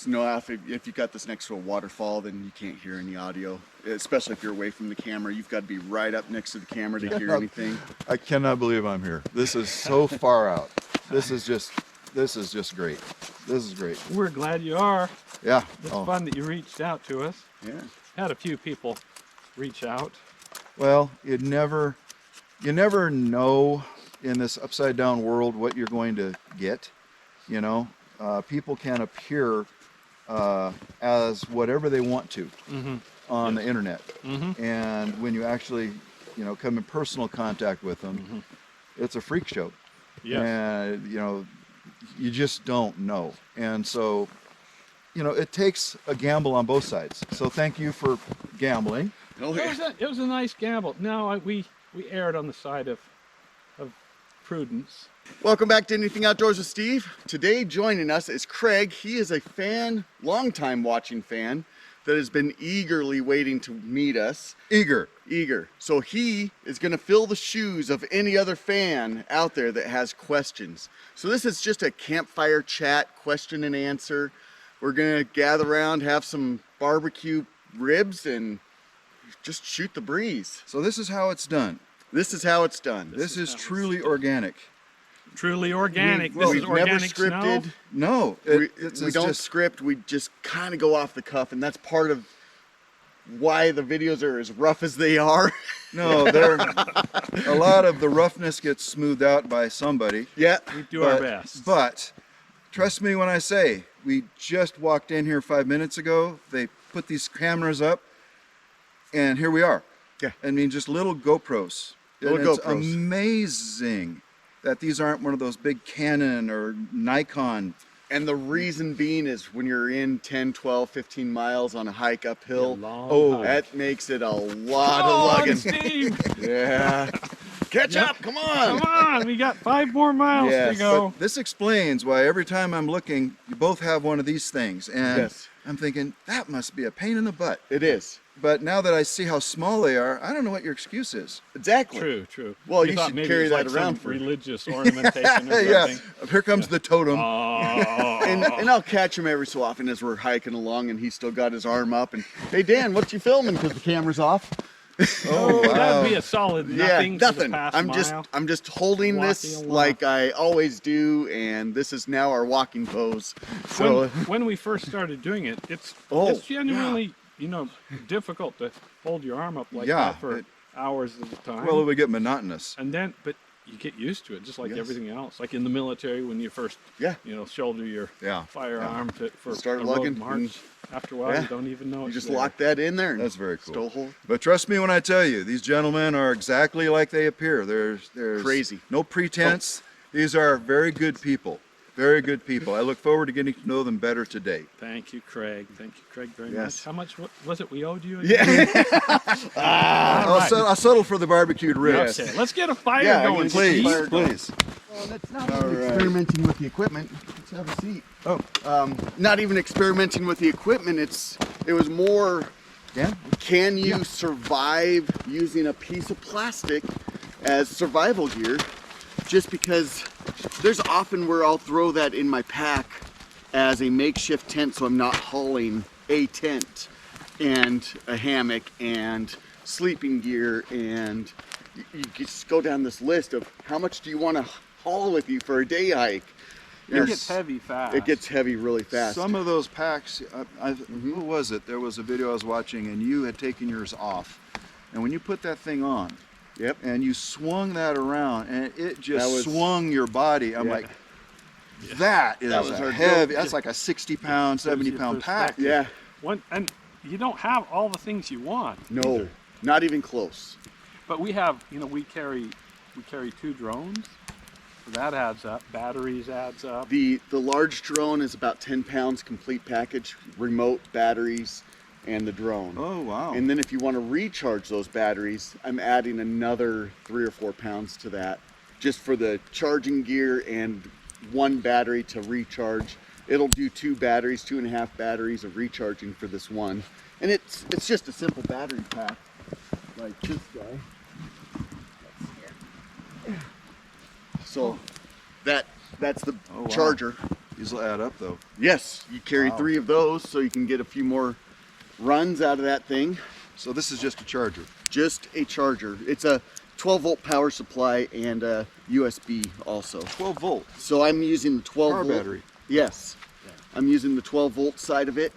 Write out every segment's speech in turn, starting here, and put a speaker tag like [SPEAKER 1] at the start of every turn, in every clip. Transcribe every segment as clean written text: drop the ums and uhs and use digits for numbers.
[SPEAKER 1] So no, if you got this next to a waterfall, then you can't hear any audio, especially if you're away from the camera. You've got to be right up next to the camera to hear anything.
[SPEAKER 2] I cannot believe I'm here. This is so far out. This is just great. This is great.
[SPEAKER 3] We're glad you are.
[SPEAKER 2] Yeah.
[SPEAKER 3] It's fun that you reached out to us.
[SPEAKER 1] Yeah.
[SPEAKER 3] Had a few people reach out.
[SPEAKER 2] Well, you never know in this upside down world what you're going to get. You know, people can appear as whatever they want to on the internet, and when you actually, you know, come in personal contact with them, it's a freak show.
[SPEAKER 3] Yes.
[SPEAKER 2] And you know, you just don't know, and so, you know, it takes a gamble on both sides. So thank you for gambling.
[SPEAKER 1] Oh, yeah.
[SPEAKER 3] It was a nice gamble. No, we erred on the side of prudence.
[SPEAKER 1] Welcome back to Anything Outdoors with Steve. Today joining us is Craig. He is a fan, longtime watching fan, that has been eagerly waiting to meet us.
[SPEAKER 2] Eager.
[SPEAKER 1] So he is going to fill the shoes of any other fan out there that has questions. So this is just a campfire chat, question and answer. We're going to gather around, have some barbecue ribs, and just shoot the breeze.
[SPEAKER 2] So this is how it's done.
[SPEAKER 1] This is how it's done.
[SPEAKER 2] This is truly organic.
[SPEAKER 3] Truly organic.
[SPEAKER 1] We've
[SPEAKER 3] This is
[SPEAKER 1] never
[SPEAKER 3] organic
[SPEAKER 1] scripted.
[SPEAKER 3] snow.
[SPEAKER 2] No,
[SPEAKER 1] We don't script. We just kind of go off the cuff, and that's part of why the videos are as rough as they are.
[SPEAKER 2] No, a lot of the roughness gets smoothed out by somebody.
[SPEAKER 1] Yeah.
[SPEAKER 3] We do our best.
[SPEAKER 2] But trust me when I say, we just walked in here 5 minutes ago. They put these cameras up, and here we are.
[SPEAKER 1] Yeah.
[SPEAKER 2] I mean, just little GoPros.
[SPEAKER 1] Little
[SPEAKER 2] And it's
[SPEAKER 1] GoPros.
[SPEAKER 2] amazing that these aren't one of those big Canon or Nikon.
[SPEAKER 1] And the reason being is when you're in 10, 12, 15 miles on a hike uphill,
[SPEAKER 3] Long hike.
[SPEAKER 1] that makes it a lot
[SPEAKER 3] Come
[SPEAKER 1] of
[SPEAKER 3] on,
[SPEAKER 1] lugging.
[SPEAKER 3] Steve.
[SPEAKER 1] Yeah. Catch up, come on.
[SPEAKER 3] Come on, we got 5 more miles
[SPEAKER 1] Yes,
[SPEAKER 3] to go.
[SPEAKER 2] But this explains why every time I'm looking, you both have one of these things. And
[SPEAKER 1] Yes.
[SPEAKER 2] I'm thinking, that must be a pain in the butt.
[SPEAKER 1] It is.
[SPEAKER 2] But now that I see how small they are, I don't know what your excuse is.
[SPEAKER 1] Exactly.
[SPEAKER 3] True.
[SPEAKER 1] Well,
[SPEAKER 3] We
[SPEAKER 1] you
[SPEAKER 3] thought
[SPEAKER 1] should
[SPEAKER 3] maybe
[SPEAKER 1] carry
[SPEAKER 3] it was
[SPEAKER 1] that
[SPEAKER 3] like
[SPEAKER 1] around
[SPEAKER 3] some
[SPEAKER 1] for
[SPEAKER 3] religious ornamentation or
[SPEAKER 2] Yeah,
[SPEAKER 3] something.
[SPEAKER 2] here comes the totem.
[SPEAKER 1] And I'll catch him every so often as we're hiking along, and he's still got his arm up. And hey, Dan, what you filming? Because the camera's off.
[SPEAKER 3] Oh,
[SPEAKER 2] wow.
[SPEAKER 3] that'd be a solid nothing.
[SPEAKER 1] Yeah,
[SPEAKER 3] For the
[SPEAKER 1] nothing.
[SPEAKER 3] past
[SPEAKER 1] I'm just holding this
[SPEAKER 3] Walking along.
[SPEAKER 1] like I always do, and this is now our walking pose. So
[SPEAKER 3] when we first started doing it, it's
[SPEAKER 1] Oh,
[SPEAKER 3] genuinely difficult to hold your arm up like
[SPEAKER 2] Yeah,
[SPEAKER 3] that for hours at a time.
[SPEAKER 2] Well, it would get monotonous.
[SPEAKER 3] and then, but you get used to it, just like
[SPEAKER 1] Yes.
[SPEAKER 3] everything else. Like in the military, when you first,
[SPEAKER 1] Yeah.
[SPEAKER 3] shoulder your
[SPEAKER 2] Yeah.
[SPEAKER 3] firearm for
[SPEAKER 1] Start
[SPEAKER 3] a road
[SPEAKER 1] lugging,
[SPEAKER 3] march.
[SPEAKER 1] and-
[SPEAKER 3] After a while,
[SPEAKER 1] Yeah.
[SPEAKER 3] you don't even know
[SPEAKER 1] you
[SPEAKER 3] it's
[SPEAKER 1] just
[SPEAKER 3] there.
[SPEAKER 1] lock that in there. And
[SPEAKER 2] That's very cool.
[SPEAKER 1] Still hold.
[SPEAKER 2] But trust me when I tell you, these gentlemen are exactly like they appear. There's
[SPEAKER 1] Crazy.
[SPEAKER 2] no pretense. These are very good people. Very good people. I look forward to getting to know them better today.
[SPEAKER 3] Thank you, Craig. Thank you, Craig, very
[SPEAKER 1] Yes.
[SPEAKER 3] much. How much was it we owed you?
[SPEAKER 1] Yeah.
[SPEAKER 2] I'll settle for the barbecued ribs.
[SPEAKER 3] Okay, let's get a fire
[SPEAKER 1] Yeah,
[SPEAKER 3] going,
[SPEAKER 2] Please,
[SPEAKER 3] Steve.
[SPEAKER 2] please.
[SPEAKER 1] Well, that's not
[SPEAKER 2] All
[SPEAKER 1] even
[SPEAKER 2] right.
[SPEAKER 1] experimenting with the equipment. Let's have a seat.
[SPEAKER 2] Oh,
[SPEAKER 1] Not even experimenting with the equipment. It was more,
[SPEAKER 2] yeah?
[SPEAKER 1] can you survive using a piece of plastic as survival gear? Just because there's often where I'll throw that in my pack as a makeshift tent, so I'm not hauling a tent and a hammock and sleeping gear, and you just go down this list of how much do you want to haul with you for a day hike.
[SPEAKER 3] It gets heavy fast.
[SPEAKER 1] It gets heavy really fast.
[SPEAKER 2] Some of those packs, who was it? There was a video I was watching and you had taken yours off. And when you put that thing on,
[SPEAKER 1] Yep.
[SPEAKER 2] and you swung that around and it just
[SPEAKER 1] That was-
[SPEAKER 2] swung your body, I'm
[SPEAKER 1] Yeah.
[SPEAKER 2] like, that is
[SPEAKER 1] That was
[SPEAKER 2] a
[SPEAKER 1] our
[SPEAKER 2] heavy,
[SPEAKER 1] joke.
[SPEAKER 2] that's like a 60-pound,
[SPEAKER 3] Gives you
[SPEAKER 2] 70-pound pack.
[SPEAKER 3] perspective.
[SPEAKER 1] Yeah.
[SPEAKER 3] And you don't have all the things you want.
[SPEAKER 1] No,
[SPEAKER 3] either.
[SPEAKER 1] not even close.
[SPEAKER 3] But we have, we carry 2 drones. So that adds up. Batteries adds up.
[SPEAKER 1] The large drone is about 10 pounds complete package, remote, batteries, and the drone.
[SPEAKER 2] Oh, wow.
[SPEAKER 1] And then if you want to recharge those batteries, I'm adding another 3 or 4 pounds to that, just for the charging gear and one battery to recharge. It'll do 2 batteries, 2.5 batteries of recharging for this one. And it's just a simple battery pack, like this guy. So that's the
[SPEAKER 2] Oh, wow.
[SPEAKER 1] charger.
[SPEAKER 2] These will add up though.
[SPEAKER 1] Yes, you carry
[SPEAKER 2] Wow.
[SPEAKER 1] 3 of those so you can get a few more runs out of that thing.
[SPEAKER 2] So this is just a charger.
[SPEAKER 1] Just a charger. It's a 12-volt power supply and a USB also.
[SPEAKER 2] 12 volt.
[SPEAKER 1] So I'm using the 12
[SPEAKER 2] Car
[SPEAKER 1] volt.
[SPEAKER 2] battery.
[SPEAKER 1] Yes. I'm using the 12 volt side of it.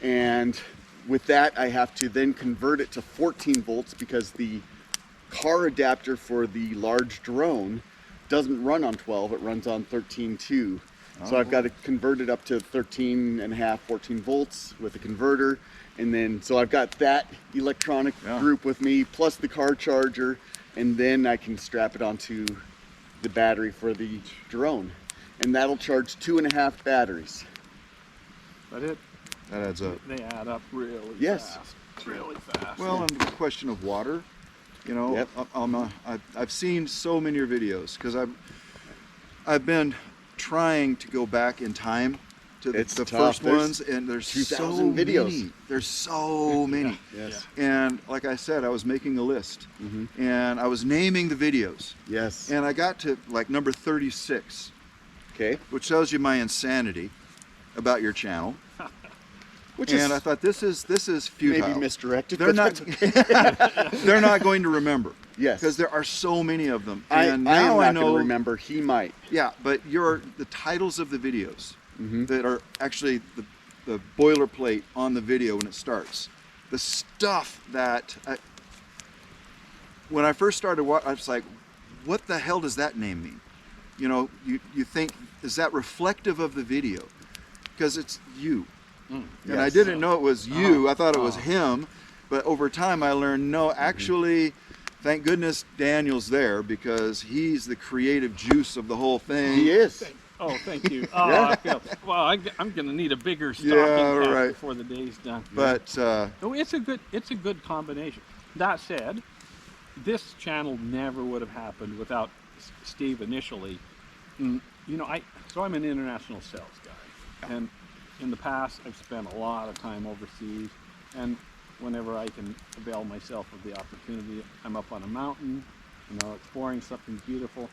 [SPEAKER 1] And with that, I have to then convert it to 14 volts because the car adapter for the large drone doesn't run on 12, it runs on 13.2. So I've got to convert it up to 13 and a half, 14 volts with a converter. And then, so I've got that electronic group with me, plus the car charger, and then I can strap it onto the battery for the drone. And that'll charge 2.5 batteries.
[SPEAKER 3] But
[SPEAKER 2] That adds up.
[SPEAKER 3] they add up really
[SPEAKER 1] Yes.
[SPEAKER 3] fast. Really fast.
[SPEAKER 2] Well, and the question of water, you know,
[SPEAKER 1] Yep.
[SPEAKER 2] I've seen so many of your videos because I've been trying to go back in time to
[SPEAKER 1] It's
[SPEAKER 2] the
[SPEAKER 1] tough.
[SPEAKER 2] first
[SPEAKER 1] There's
[SPEAKER 2] ones, and there's
[SPEAKER 1] 2,000
[SPEAKER 2] so
[SPEAKER 1] videos.
[SPEAKER 2] many. There's so many.
[SPEAKER 1] Yes.
[SPEAKER 2] And like I said, I was making a list, and I was naming the videos,
[SPEAKER 1] Yes.
[SPEAKER 2] and I got to like number 36,
[SPEAKER 1] Okay.
[SPEAKER 2] which tells you my insanity about your channel.
[SPEAKER 1] Which
[SPEAKER 2] And
[SPEAKER 1] is
[SPEAKER 2] I thought this is futile.
[SPEAKER 1] maybe misdirected.
[SPEAKER 2] They're
[SPEAKER 1] but
[SPEAKER 2] not.
[SPEAKER 1] that's okay.
[SPEAKER 2] They're not going to remember.
[SPEAKER 1] Yes.
[SPEAKER 2] Because there are so many of them.
[SPEAKER 1] I
[SPEAKER 2] And
[SPEAKER 1] am
[SPEAKER 2] now
[SPEAKER 1] not
[SPEAKER 2] I
[SPEAKER 1] going
[SPEAKER 2] know.
[SPEAKER 1] to remember. He might.
[SPEAKER 2] Yeah, but the titles of the videos that are actually the boilerplate on the video when it starts. The stuff that when I first started watching, I was like, what the hell does that name mean? You know, you think, is that reflective of the video? Because it's you. And I
[SPEAKER 1] Yes.
[SPEAKER 2] didn't know it was you. I thought it was him. But over time I learned, no, actually, thank goodness Daniel's there because he's the creative juice of the whole thing.
[SPEAKER 1] He is.
[SPEAKER 3] Oh, thank you. Oh, I feel, well, I'm going to need a bigger stocking
[SPEAKER 2] Yeah,
[SPEAKER 3] cap
[SPEAKER 2] right.
[SPEAKER 3] before the day's done.
[SPEAKER 2] But
[SPEAKER 3] Oh, it's a good combination. That said, this channel never would have happened without Steve initially. You know, I'm an international sales guy, and in the past I've spent a lot of time overseas, and whenever I can avail myself of the opportunity, I'm up on a mountain, you know, exploring something beautiful,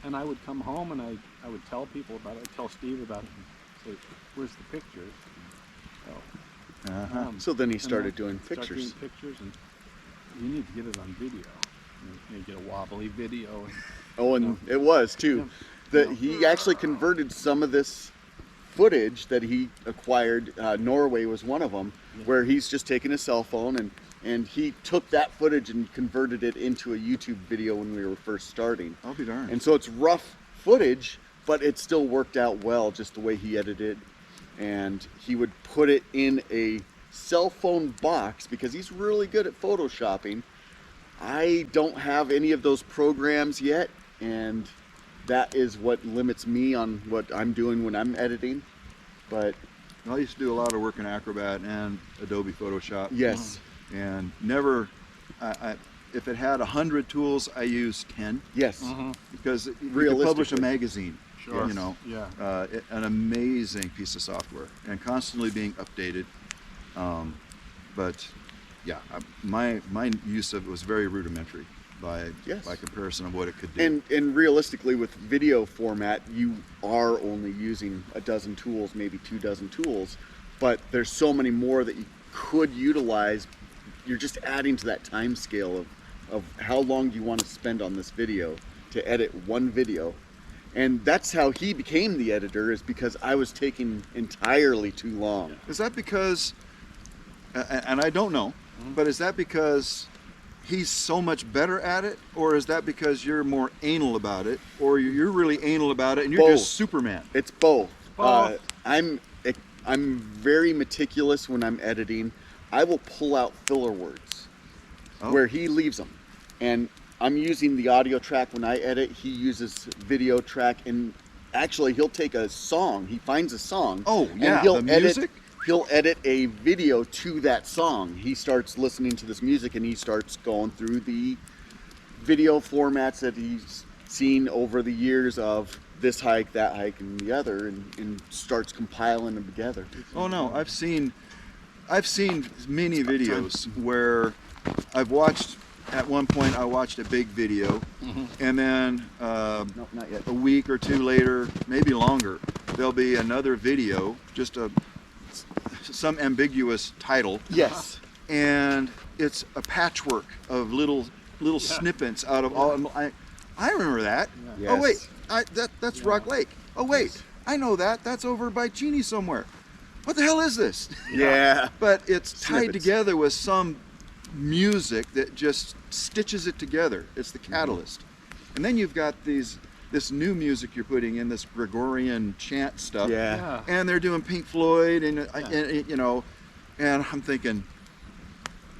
[SPEAKER 3] and I would come home and I would tell people about it, I'd tell Steve about it, and say, "Where's the pictures?" So,
[SPEAKER 1] So then he
[SPEAKER 3] and
[SPEAKER 1] started
[SPEAKER 3] I
[SPEAKER 1] doing
[SPEAKER 3] started
[SPEAKER 1] pictures.
[SPEAKER 3] doing pictures, and you need to get it on video. You get a wobbly video. And,
[SPEAKER 1] Oh, and it was too. He actually converted some of this footage that he acquired. Norway was one of them, where he's just taken his cell phone and he took that footage and converted it into a YouTube video when we were first starting.
[SPEAKER 2] I'll be darned.
[SPEAKER 1] And so it's rough footage, but it still worked out well, just the way he edited. And he would put it in a cell phone box because he's really good at photoshopping. I don't have any of those programs yet, and that is what limits me on what I'm doing when I'm editing. But
[SPEAKER 2] I used to do a lot of work in Acrobat and Adobe Photoshop.
[SPEAKER 1] yes,
[SPEAKER 2] And never, if it had 100 tools, I used 10
[SPEAKER 1] yes,
[SPEAKER 2] because you could publish a
[SPEAKER 1] Realistically.
[SPEAKER 2] magazine.
[SPEAKER 3] Sure.
[SPEAKER 2] You know,
[SPEAKER 3] Yeah.
[SPEAKER 2] an amazing piece of software and constantly being updated. But yeah, my use of it was very rudimentary by comparison of what it could do.
[SPEAKER 1] and realistically, with video format, you are only using a dozen tools, maybe 24 tools, but there's so many more that you could utilize. You're just adding to that time scale of how long do you want to spend on this video to edit one video. And that's how he became the editor, is because I was taking entirely too long.
[SPEAKER 2] Is that because, and I don't know, but is that because he's so much better at it, or is that because you're more anal about it, or you're really anal about it and you're
[SPEAKER 1] Both.
[SPEAKER 2] just Superman?
[SPEAKER 1] It's both.
[SPEAKER 3] Both.
[SPEAKER 1] I'm very meticulous when I'm editing. I will pull out filler words where he leaves them, and I'm using the audio track when I edit. He uses video track, and actually he'll take a song. He finds a song.
[SPEAKER 2] Oh, yeah,
[SPEAKER 1] and he'll
[SPEAKER 2] the
[SPEAKER 1] edit.
[SPEAKER 2] music?
[SPEAKER 1] He'll edit a video to that song. He starts listening to this music, and he starts going through the video formats that he's seen over the years of this hike, that hike, and the other, and starts compiling them together.
[SPEAKER 2] Oh no, I've seen many videos where I've watched. At one point, I watched a big video, and then
[SPEAKER 1] No, not yet.
[SPEAKER 2] a week or two later, maybe longer, there'll be another video, just some ambiguous title,
[SPEAKER 1] Yes.
[SPEAKER 2] and it's a patchwork of little snippets out of all. I remember that.
[SPEAKER 1] Yeah.
[SPEAKER 2] Oh
[SPEAKER 1] Yes.
[SPEAKER 2] wait, that's Rock Lake. Oh wait, I know that. That's over by Cheney somewhere. What the hell is this?
[SPEAKER 1] Yeah.
[SPEAKER 2] But it's tied
[SPEAKER 1] Snippets.
[SPEAKER 2] together with some music that just stitches it together. It's the catalyst. And then you've got this new music you're putting in, this Gregorian chant stuff.
[SPEAKER 1] Yeah.
[SPEAKER 2] And they're doing Pink Floyd, and you know, and I'm thinking,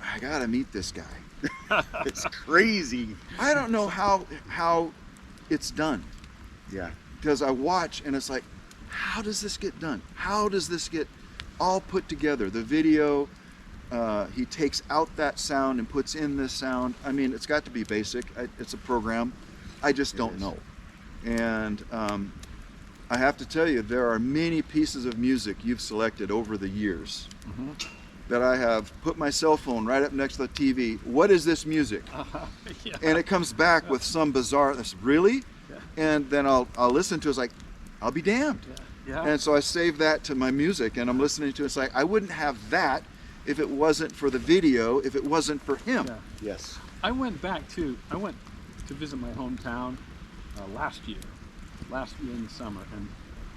[SPEAKER 2] I gotta meet this guy.
[SPEAKER 1] It's crazy.
[SPEAKER 2] I don't know how it's done,
[SPEAKER 1] Yeah.
[SPEAKER 2] because I watch and it's like, how does this get done? How does this get all put together? The video, he takes out that sound and puts in this sound. I mean, it's got to be basic. It's a program. I just don't know. And I have to tell you, there are many pieces of music you've selected over the years that I have put my cell phone right up next to the TV. What is this music?
[SPEAKER 3] Yeah.
[SPEAKER 2] And it comes back with some bizarre, really?
[SPEAKER 3] Yeah.
[SPEAKER 2] And then I'll listen to it. It's like, I'll be damned.
[SPEAKER 3] Yeah.
[SPEAKER 2] And so I save that to my music, and I'm listening to it. It's like, I wouldn't have that if it wasn't for the video, if it wasn't for him.
[SPEAKER 3] Yeah.
[SPEAKER 1] Yes.
[SPEAKER 3] I went to visit my hometown last year in the summer, and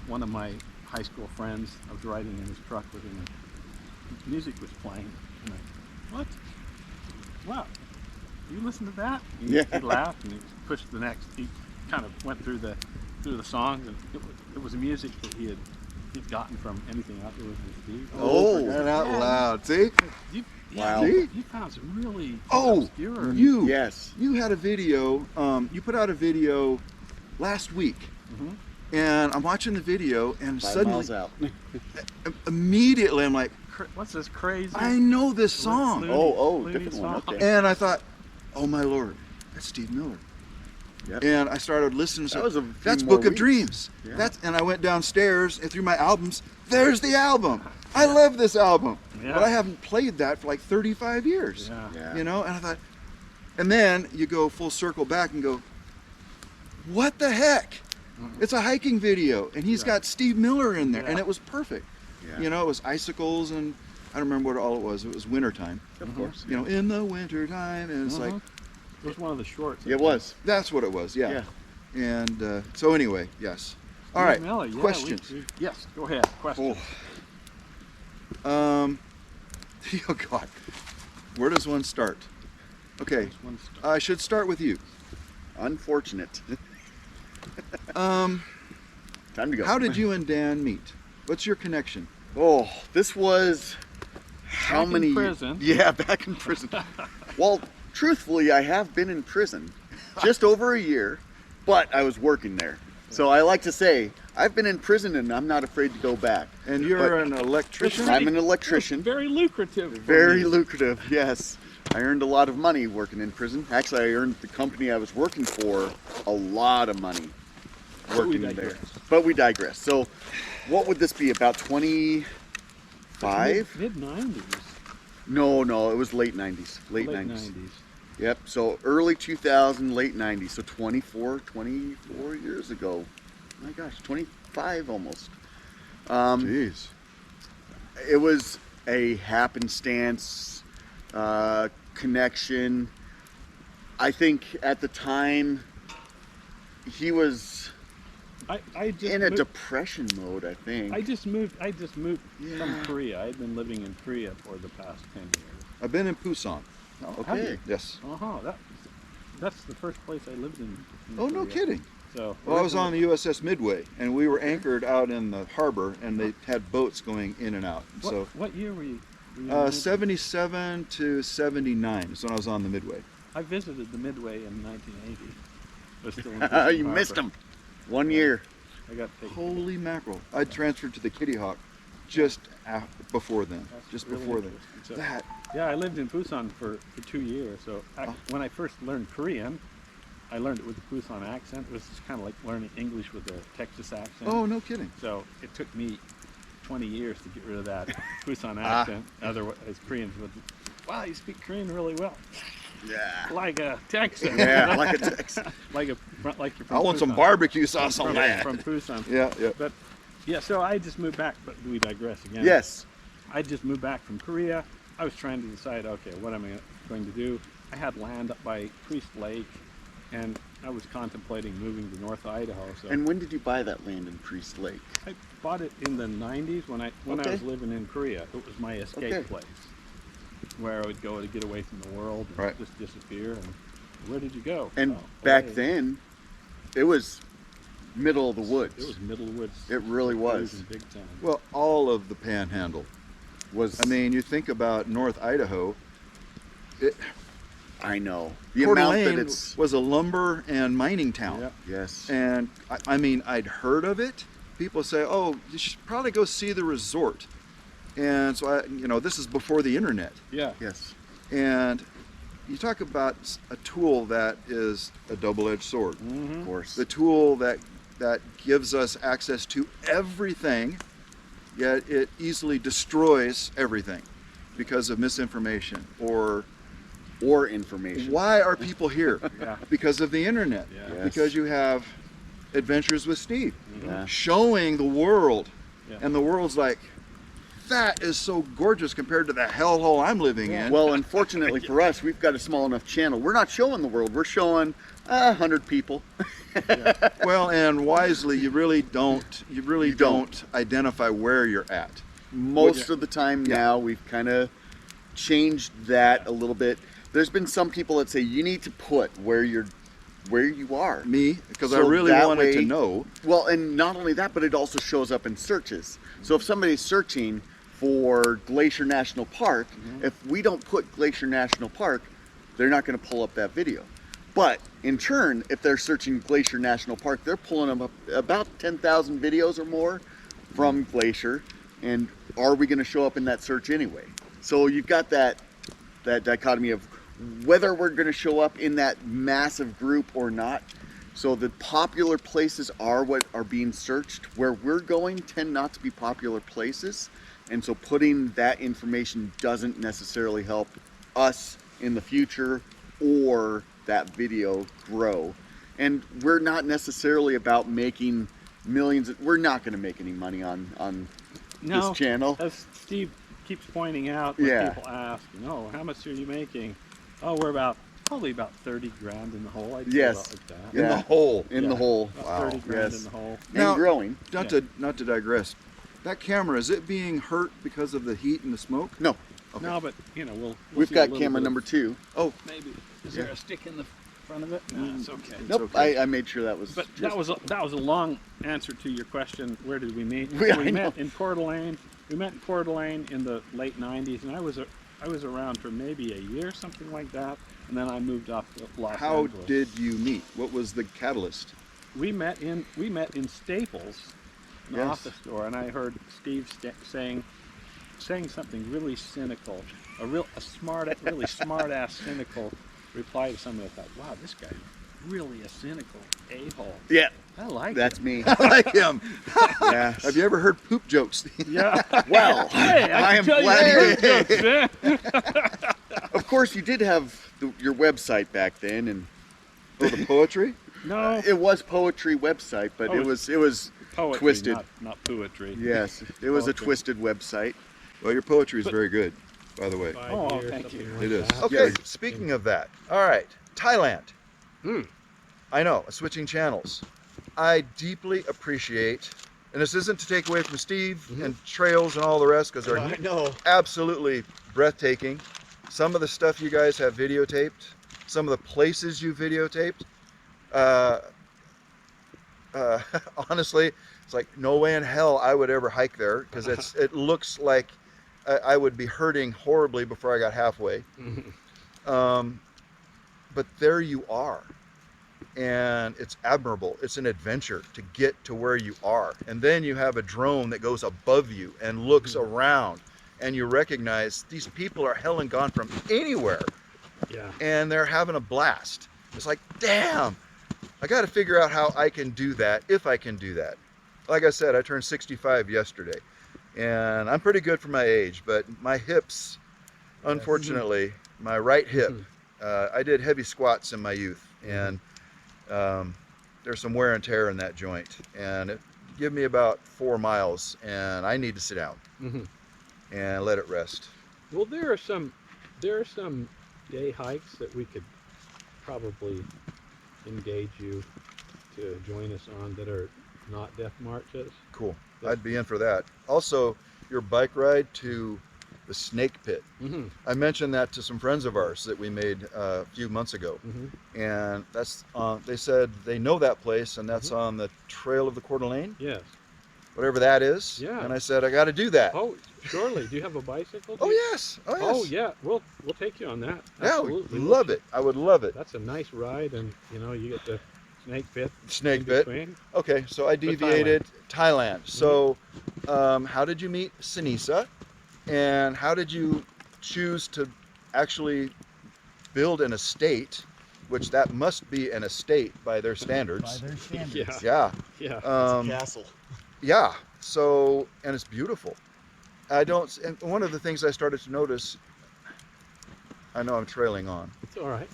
[SPEAKER 3] one of my high school friends, I was riding in his truck with him, and music was playing. And I, what? Wow, you listen to that?
[SPEAKER 1] Yeah.
[SPEAKER 3] He laughed and he pushed the next. He kind of went through the songs, and it was music that he'd gotten from anything out there with his
[SPEAKER 2] Oh,
[SPEAKER 1] Oh,
[SPEAKER 2] for crying out
[SPEAKER 3] yeah.
[SPEAKER 2] loud. See?
[SPEAKER 1] Wow.
[SPEAKER 2] See?
[SPEAKER 3] You found some really
[SPEAKER 2] Oh,
[SPEAKER 3] obscure.
[SPEAKER 2] you had a video, you put out a video last week,
[SPEAKER 3] Mhm.
[SPEAKER 2] and I'm watching the video, and
[SPEAKER 1] 5
[SPEAKER 2] suddenly,
[SPEAKER 1] miles out.
[SPEAKER 2] immediately I'm like,
[SPEAKER 3] What's this crazy?
[SPEAKER 2] I know this song.
[SPEAKER 3] Looney
[SPEAKER 1] Different one.
[SPEAKER 3] song.
[SPEAKER 1] Okay.
[SPEAKER 2] And I thought, oh my Lord, that's Steve Miller.
[SPEAKER 1] Yep.
[SPEAKER 2] And I started listening to
[SPEAKER 1] That was a few
[SPEAKER 2] that's
[SPEAKER 1] more
[SPEAKER 2] Book of
[SPEAKER 1] weeks.
[SPEAKER 2] Dreams.
[SPEAKER 1] Yeah.
[SPEAKER 2] And I went downstairs and through my albums. There's the album. I love this album.
[SPEAKER 3] Yeah.
[SPEAKER 2] But I haven't played that for like 35 years.
[SPEAKER 3] Yeah.
[SPEAKER 1] Yeah.
[SPEAKER 2] You know, and I thought, and then you go full circle back and go, what the heck? It's a hiking video, and he's got Steve Miller in there, and
[SPEAKER 3] Yeah.
[SPEAKER 2] it was perfect.
[SPEAKER 1] Yeah.
[SPEAKER 2] You know, it was icicles, and I don't remember what all it was. It was wintertime.
[SPEAKER 1] Of course.
[SPEAKER 2] You know, in the wintertime, and it's like,
[SPEAKER 3] It was one of the shorts.
[SPEAKER 1] It was.
[SPEAKER 2] that's what it was, yeah.
[SPEAKER 1] Yeah.
[SPEAKER 2] And so anyway, yes. All
[SPEAKER 3] Steve
[SPEAKER 2] right,
[SPEAKER 3] Miller, yeah,
[SPEAKER 2] questions.
[SPEAKER 3] yes, go ahead. Questions.
[SPEAKER 2] Oh, God, where does one start? Okay,
[SPEAKER 3] This one's-
[SPEAKER 2] I should start with you.
[SPEAKER 1] Unfortunate.
[SPEAKER 2] Um,
[SPEAKER 1] Time to go.
[SPEAKER 2] how did you and Dan meet? What's your connection?
[SPEAKER 1] Oh, this was how
[SPEAKER 3] Back in
[SPEAKER 1] many?
[SPEAKER 3] prison.
[SPEAKER 1] Yeah, back in prison. Well, truthfully, I have been in prison just over a year, but I was working there. So I like to say I've been in prison and I'm not afraid to go back.
[SPEAKER 2] And you're
[SPEAKER 1] But
[SPEAKER 2] an electrician?
[SPEAKER 1] I'm an electrician.
[SPEAKER 3] Very lucrative. for
[SPEAKER 1] Very
[SPEAKER 3] you.
[SPEAKER 1] lucrative, yes. I earned a lot of money working in prison. Actually, I earned the company I was working for a lot of money
[SPEAKER 3] But we
[SPEAKER 1] working there.
[SPEAKER 3] digress.
[SPEAKER 1] But we digress. So, what would this be? About 25?
[SPEAKER 3] Mid 90s.
[SPEAKER 1] No, it was late 90s. Late 90s. Yep. So early 2000, late 90s. So 24 years ago. My gosh, 25 almost.
[SPEAKER 2] Jeez.
[SPEAKER 1] It was a happenstance connection. I think at the time he was
[SPEAKER 3] I just
[SPEAKER 1] in a
[SPEAKER 3] moved,
[SPEAKER 1] depression mode, I think.
[SPEAKER 3] I just moved from
[SPEAKER 1] Yeah.
[SPEAKER 3] Korea. I'd been living in Korea for the past 10 years.
[SPEAKER 2] I've been in Busan.
[SPEAKER 1] Okay.
[SPEAKER 2] Yes.
[SPEAKER 3] That's the first place I lived in
[SPEAKER 2] Oh, no
[SPEAKER 3] Korea.
[SPEAKER 2] kidding.
[SPEAKER 3] So
[SPEAKER 2] Well, I was on the USS Midway, and we were anchored out in the harbor, and they had boats going in and out. So,
[SPEAKER 3] what year were you?
[SPEAKER 2] 77 to 79 is when I was on the Midway.
[SPEAKER 3] I visited the Midway in 1980. I was still in
[SPEAKER 1] You
[SPEAKER 3] Pearl
[SPEAKER 1] missed
[SPEAKER 3] Harbor.
[SPEAKER 1] him. 1 year.
[SPEAKER 3] I got taken.
[SPEAKER 2] Holy mackerel! I transferred to the Kitty Hawk just before then.
[SPEAKER 3] That's
[SPEAKER 2] Just
[SPEAKER 3] really
[SPEAKER 2] before then.
[SPEAKER 3] interesting. So,
[SPEAKER 2] That
[SPEAKER 3] yeah, I lived in Busan for 2 years. So when I first learned Korean, I learned it with the Busan accent. It was just kind of like learning English with a Texas accent.
[SPEAKER 2] Oh, no kidding.
[SPEAKER 3] So it took me 20 years to get rid of that Busan accent. Otherwise, Koreans would, wow, you speak Korean really well,
[SPEAKER 1] Yeah.
[SPEAKER 3] like a Texan.
[SPEAKER 1] Yeah, like a Texan.
[SPEAKER 3] like you're
[SPEAKER 2] I
[SPEAKER 3] from
[SPEAKER 2] want some
[SPEAKER 3] Busan.
[SPEAKER 2] barbecue sauce on
[SPEAKER 3] from,
[SPEAKER 2] that.
[SPEAKER 3] from Busan.
[SPEAKER 2] Yeah, yeah.
[SPEAKER 3] But Yeah, so I just moved back, but we digress again.
[SPEAKER 1] Yes.
[SPEAKER 3] I just moved back from Korea. I was trying to decide, okay, what am I going to do? I had land up by Priest Lake, and I was contemplating moving to North Idaho. So
[SPEAKER 1] And when did you buy that land in Priest Lake?
[SPEAKER 3] I bought it in the 90s when I
[SPEAKER 1] Okay.
[SPEAKER 3] was living in Korea. It was my escape
[SPEAKER 1] Okay.
[SPEAKER 3] place, where I would go to get away from the world and
[SPEAKER 2] Right.
[SPEAKER 3] just disappear. And where did you go?
[SPEAKER 1] And
[SPEAKER 3] Oh,
[SPEAKER 1] back
[SPEAKER 3] Hawaii.
[SPEAKER 1] then, it was middle of the woods.
[SPEAKER 3] It was middle of the woods.
[SPEAKER 1] It really was.
[SPEAKER 3] In big time.
[SPEAKER 2] Well, all of the Panhandle. I mean, you think about North Idaho.
[SPEAKER 1] I know the
[SPEAKER 2] Coeur
[SPEAKER 1] amount that
[SPEAKER 2] d'Alene
[SPEAKER 1] it's.
[SPEAKER 2] was a lumber and mining town.
[SPEAKER 3] Yeah.
[SPEAKER 1] Yes.
[SPEAKER 2] And I mean, I'd heard of it. People say, "Oh, you should probably go see the resort." And so this is before the internet.
[SPEAKER 3] Yeah.
[SPEAKER 1] Yes.
[SPEAKER 2] And you talk about a tool that is a double-edged sword.
[SPEAKER 1] Of course.
[SPEAKER 2] The tool that gives us access to everything, yet it easily destroys everything because of misinformation or
[SPEAKER 1] information.
[SPEAKER 2] why are people here?
[SPEAKER 3] Yeah.
[SPEAKER 2] Because of the internet.
[SPEAKER 3] Yeah.
[SPEAKER 1] Yes.
[SPEAKER 2] Because you have Adventures with Steve
[SPEAKER 1] Yeah.
[SPEAKER 2] showing the world,
[SPEAKER 3] Yeah.
[SPEAKER 2] and the world's like, that is so gorgeous compared to the hellhole I'm living in.
[SPEAKER 1] Well, unfortunately for us, we've got a small enough channel. We're not showing the world. We're showing 100 people.
[SPEAKER 2] Well, and wisely, you really don't
[SPEAKER 1] don't.
[SPEAKER 2] identify where you're at.
[SPEAKER 1] Most of the time now, we've kind of changed that a little bit. There's been some people that say you need to put where you are.
[SPEAKER 2] Me, because I
[SPEAKER 1] So
[SPEAKER 2] really
[SPEAKER 1] that
[SPEAKER 2] wanted to
[SPEAKER 1] way-
[SPEAKER 2] know.
[SPEAKER 1] Well, and not only that, but it also shows up in searches. So if somebody's searching for Glacier National Park, if we don't put Glacier National Park, they're not going to pull up that video. But in turn, if they're searching Glacier National Park, they're pulling up about 10,000 videos or more from Glacier. And are we going to show up in that search anyway? So you've got that dichotomy of whether we're going to show up in that massive group or not. So the popular places are what are being searched. Where we're going tend not to be popular places. And so putting that information doesn't necessarily help us in the future or that video grow. And we're not necessarily about making millions. We're not going to make any money on
[SPEAKER 3] No,
[SPEAKER 1] this channel.
[SPEAKER 3] as Steve keeps pointing out, when
[SPEAKER 1] Yeah.
[SPEAKER 3] people ask, how much are you making? Oh, we're probably about 30 grand in the hole. I'd say
[SPEAKER 1] Yes.
[SPEAKER 3] about like that.
[SPEAKER 2] In
[SPEAKER 1] Yeah.
[SPEAKER 2] the hole.
[SPEAKER 1] In the
[SPEAKER 3] Yeah.
[SPEAKER 1] hole.
[SPEAKER 3] About
[SPEAKER 2] Wow.
[SPEAKER 3] 30 grand
[SPEAKER 1] Yes.
[SPEAKER 3] in the hole.
[SPEAKER 2] Now-
[SPEAKER 1] And growing.
[SPEAKER 3] Yeah.
[SPEAKER 2] Not to digress. That camera, is it being hurt because of the heat and the smoke?
[SPEAKER 1] No,
[SPEAKER 2] Okay.
[SPEAKER 3] No, but we'll
[SPEAKER 1] we've
[SPEAKER 3] see a
[SPEAKER 1] got
[SPEAKER 3] little
[SPEAKER 1] camera
[SPEAKER 3] bit of-
[SPEAKER 1] number 2.
[SPEAKER 2] Oh,
[SPEAKER 3] Maybe is there a stick in the front of it? No, it's okay.
[SPEAKER 1] Nope,
[SPEAKER 2] okay.
[SPEAKER 1] I made sure that was.
[SPEAKER 3] But
[SPEAKER 1] just-
[SPEAKER 3] that was a long answer to your question. Where did we meet?
[SPEAKER 1] Yeah, I
[SPEAKER 3] We
[SPEAKER 1] know.
[SPEAKER 3] met in Coeur d'Alene. We met in Coeur d'Alene in the late '90s, and I was around for maybe a year, something like that, and then I moved off to Los
[SPEAKER 2] how
[SPEAKER 3] Angeles.
[SPEAKER 2] did you meet? What was the catalyst?
[SPEAKER 3] We met in Staples, an
[SPEAKER 1] Yes.
[SPEAKER 3] office store, and I heard Steve saying something really cynical, really smart ass cynical reply to somebody. I thought, wow, this guy's really a cynical a-hole.
[SPEAKER 1] Yeah,
[SPEAKER 3] I like
[SPEAKER 1] that's
[SPEAKER 3] it.
[SPEAKER 1] me.
[SPEAKER 2] I like him.
[SPEAKER 1] Yeah.
[SPEAKER 2] Have you ever heard poop jokes?
[SPEAKER 3] Yeah.
[SPEAKER 1] Well,
[SPEAKER 3] Hey,
[SPEAKER 1] I
[SPEAKER 3] can
[SPEAKER 1] am
[SPEAKER 3] tell you
[SPEAKER 1] glad you
[SPEAKER 3] that
[SPEAKER 1] did.
[SPEAKER 3] jokes, man.
[SPEAKER 1] Of course, you did have your website back then, and
[SPEAKER 2] Oh, the poetry?
[SPEAKER 3] No,
[SPEAKER 1] it was poetry website, but
[SPEAKER 3] Oh,
[SPEAKER 1] it was
[SPEAKER 3] poetry,
[SPEAKER 1] twisted.
[SPEAKER 3] not poetry.
[SPEAKER 1] Yes, it was a
[SPEAKER 3] Poetry.
[SPEAKER 1] twisted website.
[SPEAKER 2] Well, your poetry is
[SPEAKER 3] But-
[SPEAKER 2] very good, by the way.
[SPEAKER 3] Oh, thank you.
[SPEAKER 2] It is.
[SPEAKER 1] that.
[SPEAKER 2] Okay,
[SPEAKER 1] Yes.
[SPEAKER 2] speaking of that. All right, Thailand. I know, switching channels. I deeply appreciate, and this isn't to take away from Steve and trails and all the rest, because
[SPEAKER 4] I
[SPEAKER 2] they're
[SPEAKER 4] know.
[SPEAKER 2] absolutely breathtaking. Some of the stuff you guys have videotaped, some of the places you videotaped. Honestly, it's like no way in hell I would ever hike there, because it looks like I would be hurting horribly before I got halfway. But there you are, and it's admirable. It's an adventure to get to where you are, and then you have a drone that goes above you and looks around, and you recognize these people are hell and gone from anywhere,
[SPEAKER 4] Yeah.
[SPEAKER 2] and they're having a blast. It's like, damn, I got to figure out how I can do that, if I can do that. Like I said, I turned 65 yesterday, and I'm pretty good for my age, but my hips, unfortunately, my right hip, I did heavy squats in my youth, and there's some wear and tear in that joint, and give me about 4 miles, and I need to sit down
[SPEAKER 3] Mhm.
[SPEAKER 2] and let it rest.
[SPEAKER 3] Well, there are some day hikes that we could probably engage you to join us on that are not death marches.
[SPEAKER 2] Cool.
[SPEAKER 3] That's
[SPEAKER 2] I'd be in for that. Also, your bike ride to the snake pit.
[SPEAKER 3] Mm-hmm.
[SPEAKER 2] I mentioned that to some friends of ours that we made a few months ago,
[SPEAKER 3] Mm-hmm.
[SPEAKER 2] and that's they said they know that place, and that's
[SPEAKER 3] Mhm.
[SPEAKER 2] on the Trail of the Coeur d'Alene,
[SPEAKER 3] Yes.
[SPEAKER 2] whatever that is.
[SPEAKER 3] Yeah.
[SPEAKER 2] And I said I got to do that.
[SPEAKER 3] Oh, surely. Do you have a bicycle? Do
[SPEAKER 2] Oh
[SPEAKER 3] you-
[SPEAKER 2] yes. Oh yes.
[SPEAKER 3] Oh yeah. We'll take you on that.
[SPEAKER 2] Yeah,
[SPEAKER 3] Absolutely.
[SPEAKER 2] would love it. I would love it.
[SPEAKER 3] That's a nice ride, and you get the snake pit
[SPEAKER 2] Snake
[SPEAKER 3] in
[SPEAKER 2] pit.
[SPEAKER 3] between.
[SPEAKER 2] Okay, so I deviated Thailand. So,
[SPEAKER 3] Mm-hmm.
[SPEAKER 2] how did you meet Sinisa, and how did you choose to actually build an estate, which that must be an estate by their standards?
[SPEAKER 1] By their standards.
[SPEAKER 3] Yeah.
[SPEAKER 2] Yeah,
[SPEAKER 3] Yeah.
[SPEAKER 1] Castle.
[SPEAKER 2] yeah. So, and it's beautiful. I don't. And one of the things I started to notice. I know I'm trailing on.
[SPEAKER 3] It's all right.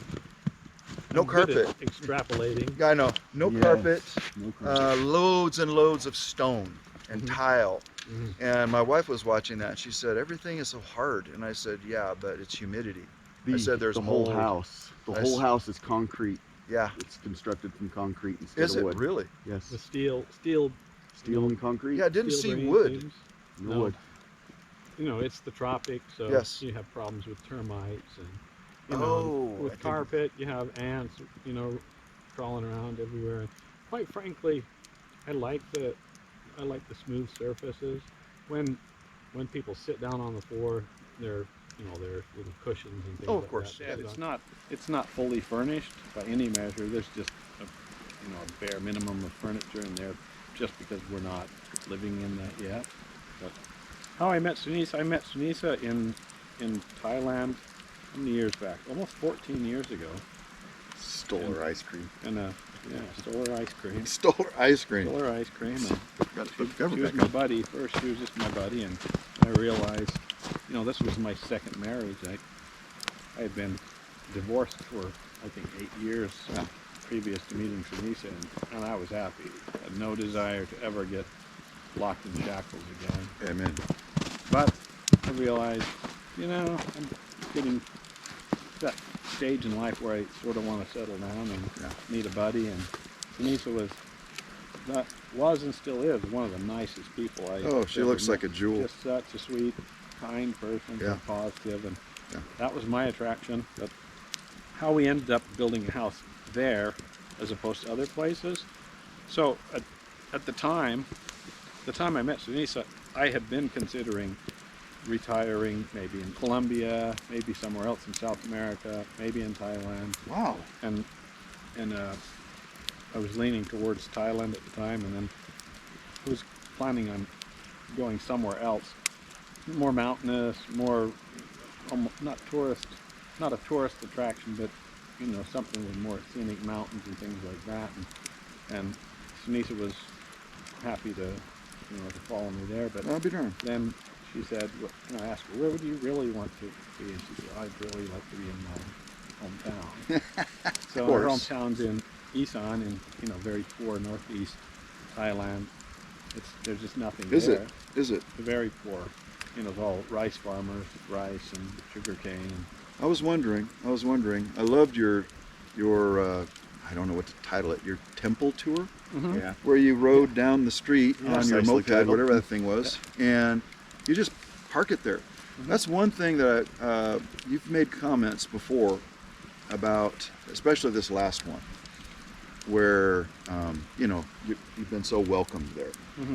[SPEAKER 2] No
[SPEAKER 3] I'm good at
[SPEAKER 2] carpet.
[SPEAKER 3] extrapolating.
[SPEAKER 2] I know. No
[SPEAKER 1] Yes.
[SPEAKER 2] carpet.
[SPEAKER 1] No carpet.
[SPEAKER 2] Loads and loads of stone and
[SPEAKER 3] Mhm.
[SPEAKER 2] tile.
[SPEAKER 3] Mhm.
[SPEAKER 2] And my wife was watching that. And she said, "Everything is so hard." And I said, "Yeah, but it's humidity." I said, "There's
[SPEAKER 1] the whole
[SPEAKER 2] mold."
[SPEAKER 1] house. The
[SPEAKER 2] I
[SPEAKER 1] whole
[SPEAKER 2] s-
[SPEAKER 1] house is concrete.
[SPEAKER 2] Yeah.
[SPEAKER 1] It's constructed from concrete instead
[SPEAKER 2] Is
[SPEAKER 1] of
[SPEAKER 2] it
[SPEAKER 1] wood.
[SPEAKER 2] really?
[SPEAKER 1] Yes.
[SPEAKER 3] The steel
[SPEAKER 1] Steel and concrete.
[SPEAKER 2] Yeah, I didn't
[SPEAKER 3] steel
[SPEAKER 2] see
[SPEAKER 3] drain
[SPEAKER 2] wood.
[SPEAKER 3] seams.
[SPEAKER 1] No
[SPEAKER 3] No.
[SPEAKER 1] wood.
[SPEAKER 3] It's the tropics, so
[SPEAKER 2] Yes.
[SPEAKER 3] you have problems with termites and
[SPEAKER 2] Oh, I
[SPEAKER 3] with
[SPEAKER 2] didn't-
[SPEAKER 3] carpet you have ants, crawling around everywhere. And quite frankly, I like the smooth surfaces. When people sit down on the floor, there are little cushions and things
[SPEAKER 2] Oh, of
[SPEAKER 3] like
[SPEAKER 2] course.
[SPEAKER 3] that.
[SPEAKER 4] It's not fully furnished by any measure. There's just a bare minimum of furniture in there, just because we're not living in that yet. But how I met Sunisa in Thailand, how many years back? Almost 14 years ago.
[SPEAKER 1] Stole her ice cream.
[SPEAKER 4] And stole her ice cream.
[SPEAKER 2] Stole her ice cream.
[SPEAKER 4] Stole her ice cream. And
[SPEAKER 2] Got to put the
[SPEAKER 4] she
[SPEAKER 2] cover
[SPEAKER 4] was
[SPEAKER 2] back
[SPEAKER 4] my
[SPEAKER 2] on.
[SPEAKER 4] buddy. First, she was just my buddy, and I realized, this was my second marriage. I had been divorced for, I think, 8 years
[SPEAKER 2] Yeah.
[SPEAKER 4] previous to meeting Sunisa, and I was happy. I had no desire to ever get locked in shackles again.
[SPEAKER 2] Amen.
[SPEAKER 4] But I realized, I'm getting to that stage in life where I sort of want to settle down and
[SPEAKER 2] Yeah.
[SPEAKER 4] meet a buddy. And Sunisa was and still is one of the nicest people I.
[SPEAKER 2] Oh, she
[SPEAKER 4] ever
[SPEAKER 2] looks
[SPEAKER 4] met.
[SPEAKER 2] like a jewel.
[SPEAKER 4] Just such a sweet, kind person,
[SPEAKER 2] Yeah.
[SPEAKER 4] so positive, and
[SPEAKER 2] Yeah.
[SPEAKER 4] that was my attraction. But how we ended up building a house there, as opposed to other places. So at the time I met Sunisa, I had been considering retiring, maybe in Colombia, maybe somewhere else in South America, maybe in Thailand,
[SPEAKER 2] Wow.
[SPEAKER 4] and I was leaning towards Thailand at the time, and then I was planning on going somewhere else, more mountainous, more not a tourist attraction, but something with more scenic mountains and things like that. And Sunisa was happy to follow me there, but
[SPEAKER 2] I'll be darned.
[SPEAKER 4] then she said, I asked her, where would you really want to be? And she said, I'd really like to be in my hometown. So her
[SPEAKER 2] course.
[SPEAKER 4] hometown's in Isan, in very poor northeast Thailand. There's just nothing
[SPEAKER 2] Is
[SPEAKER 4] there.
[SPEAKER 2] it? Is it?
[SPEAKER 4] Very poor. It's all rice farmers, rice and sugar cane.
[SPEAKER 2] I was wondering. I loved your I don't know what to title it. Your temple tour,
[SPEAKER 1] Yeah.
[SPEAKER 2] where you rode down the street on your
[SPEAKER 1] Precisely
[SPEAKER 2] moped,
[SPEAKER 1] titled.
[SPEAKER 2] whatever that thing was, and you just park it there. That's one thing that you've made comments before about, especially this last one, where you've been so welcomed there,